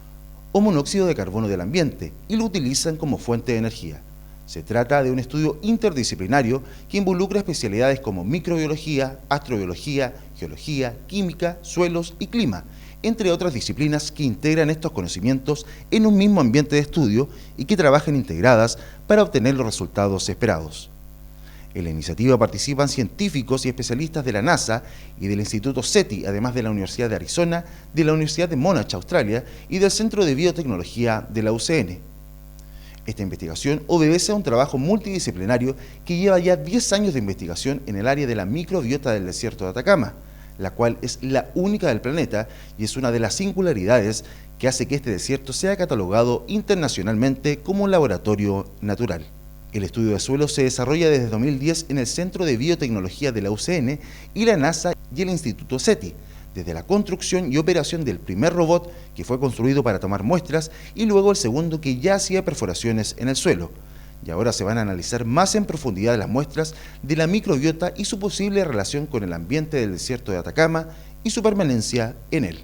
Speaker 10: o monóxido de carbono del ambiente y lo utilizan como fuente de energía. Se trata de un estudio interdisciplinario que involucra especialidades como microbiología, astrobiología, geología, química, suelos y clima, entre otras disciplinas que integran estos conocimientos en un mismo ambiente de estudio y que trabajan integradas para obtener los resultados esperados. En la iniciativa participan científicos y especialistas de la NASA y del Instituto SETI, además de la Universidad de Arizona, de la Universidad de Monash, Australia, y del Centro de Biotecnología de la UCN. Esta investigación obedece a un trabajo multidisciplinario que lleva ya 10 años de investigación en el área de la microbiota del desierto de Atacama, la cual es la única del planeta y es una de las singularidades que hace que este desierto sea catalogado internacionalmente como un laboratorio natural. El estudio de suelo se desarrolla desde 2010 en el Centro de Biotecnología de la UCN y la NASA y el Instituto SETI, desde la construcción y operación del primer robot que fue construido para tomar muestras y luego el segundo que ya hacía perforaciones en el suelo. Y ahora se van a analizar más en profundidad las muestras de la microbiota y su posible relación con el ambiente del desierto de Atacama y su permanencia en él.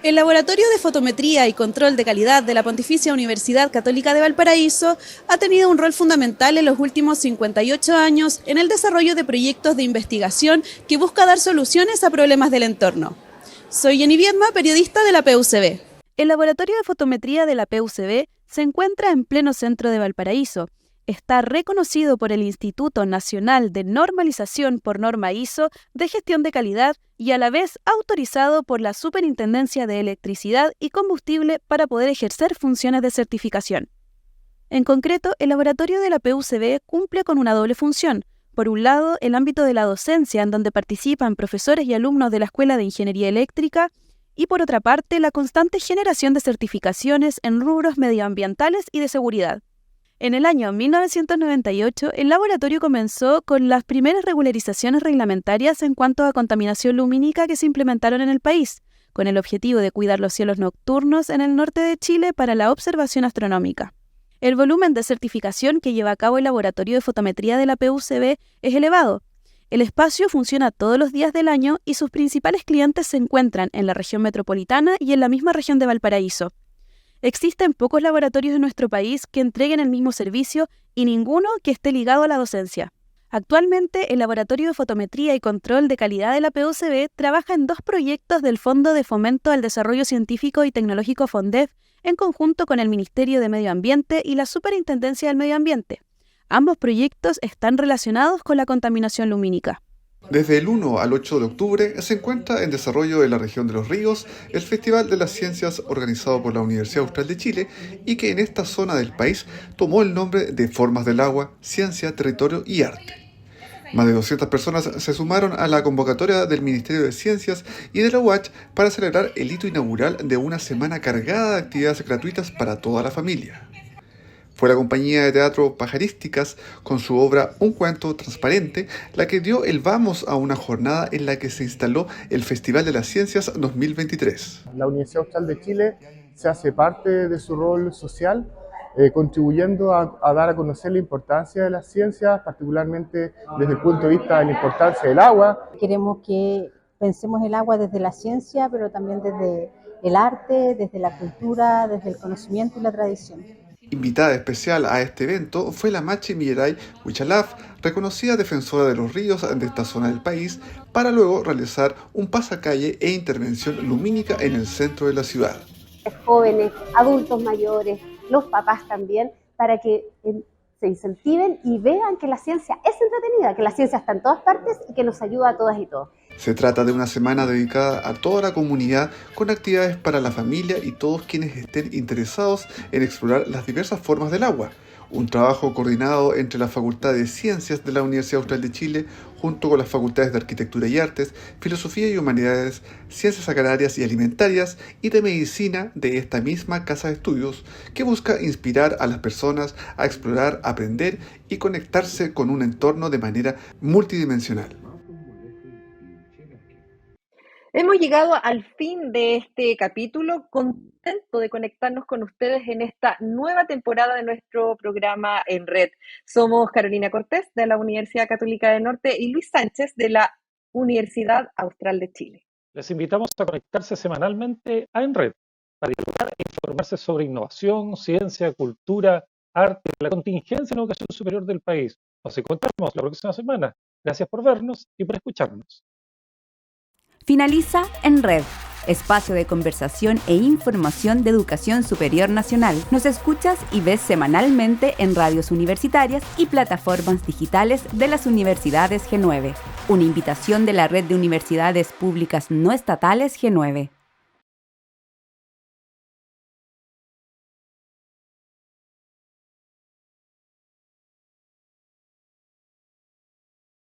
Speaker 11: El Laboratorio de Fotometría y Control de Calidad de la Pontificia Universidad Católica de Valparaíso ha tenido un rol fundamental en los últimos 58 años en el desarrollo de proyectos de investigación que busca dar soluciones a problemas del entorno. Soy Jenny Viedma, periodista de la PUCB. El Laboratorio de Fotometría de la PUCB se encuentra en pleno centro de Valparaíso. está reconocido por el Instituto Nacional de Normalización por norma ISO de gestión de calidad y a la vez autorizado por la Superintendencia de Electricidad y Combustible para poder ejercer funciones de certificación. En concreto, el laboratorio de la PUCB cumple con una doble función. Por un lado, el ámbito de la docencia, en donde participan profesores y alumnos de la Escuela de Ingeniería Eléctrica, y por otra parte, la constante generación de certificaciones en rubros medioambientales y de seguridad. En el año 1998, el laboratorio comenzó con las primeras regularizaciones reglamentarias en cuanto a contaminación lumínica que se implementaron en el país, con el objetivo de cuidar los cielos nocturnos en el norte de Chile para la observación astronómica. El volumen de certificación que lleva a cabo el laboratorio de fotometría de la PUCB es elevado. El espacio funciona todos los días del año y sus principales clientes se encuentran en la región metropolitana y en la misma región de Valparaíso. Existen pocos laboratorios en nuestro país que entreguen el mismo servicio y ninguno que esté ligado a la docencia. Actualmente, el Laboratorio de Fotometría y Control de Calidad de la PUCB trabaja en 2 proyectos del Fondo de Fomento al Desarrollo Científico y Tecnológico FONDEF, en conjunto con el Ministerio de Medio Ambiente y la Superintendencia del Medio Ambiente. Ambos proyectos están relacionados con la contaminación lumínica.
Speaker 12: Desde el 1 al 8 de octubre se encuentra en desarrollo en la región de Los Ríos el Festival de las Ciencias organizado por la Universidad Austral de Chile y que en esta zona del país tomó el nombre de Formas del Agua, Ciencia, Territorio y Arte. Más de 200 personas se sumaron a la convocatoria del Ministerio de Ciencias y de la UACH para celebrar el hito inaugural de una semana cargada de actividades gratuitas para toda la familia. Fue la compañía de teatro Pajarísticas, con su obra Un cuento transparente, la que dio el vamos a una jornada en la que se instaló el Festival de las Ciencias 2023.
Speaker 13: La Universidad Austral de Chile se hace parte de su rol social, contribuyendo a dar a conocer la importancia de las ciencias, particularmente desde el punto de vista de la importancia del agua.
Speaker 14: Queremos que pensemos el agua desde la ciencia, pero también desde el arte, desde la cultura, desde el conocimiento y la tradición.
Speaker 12: Invitada especial a este evento fue la Machi Miyeray Huichalaf, reconocida defensora de los ríos de esta zona del país, para luego realizar un pasacalle e intervención lumínica en el centro de la ciudad.
Speaker 15: Jóvenes, adultos mayores, los papás también, para que se incentiven y vean que la ciencia es entretenida, que la ciencia está en todas partes y que nos ayuda a todas y todos.
Speaker 12: Se trata de una semana dedicada a toda la comunidad con actividades para la familia y todos quienes estén interesados en explorar las diversas formas del agua. Un trabajo coordinado entre la Facultad de Ciencias de la Universidad Austral de Chile junto con las Facultades de Arquitectura y Artes, Filosofía y Humanidades, Ciencias Agrarias y Alimentarias y de Medicina de esta misma casa de estudios que busca inspirar a las personas a explorar, aprender y conectarse con un entorno de manera multidimensional.
Speaker 3: Hemos llegado al fin de este capítulo, contento de conectarnos con ustedes en esta nueva temporada de nuestro programa En Red. Somos Carolina Cortés de la Universidad Católica del Norte y Luis Sánchez de la Universidad Austral de Chile.
Speaker 2: Les invitamos a conectarse semanalmente a En Red para dialogar e informarse sobre innovación, ciencia, cultura, arte, la contingencia en la educación superior del país. Nos encontramos la próxima semana. Gracias por vernos y por escucharnos.
Speaker 1: Finaliza En Red, espacio de conversación e información de educación superior nacional. Nos escuchas y ves semanalmente en radios universitarias y plataformas digitales de las universidades G9. Una invitación de la Red de Universidades Públicas No Estatales G9.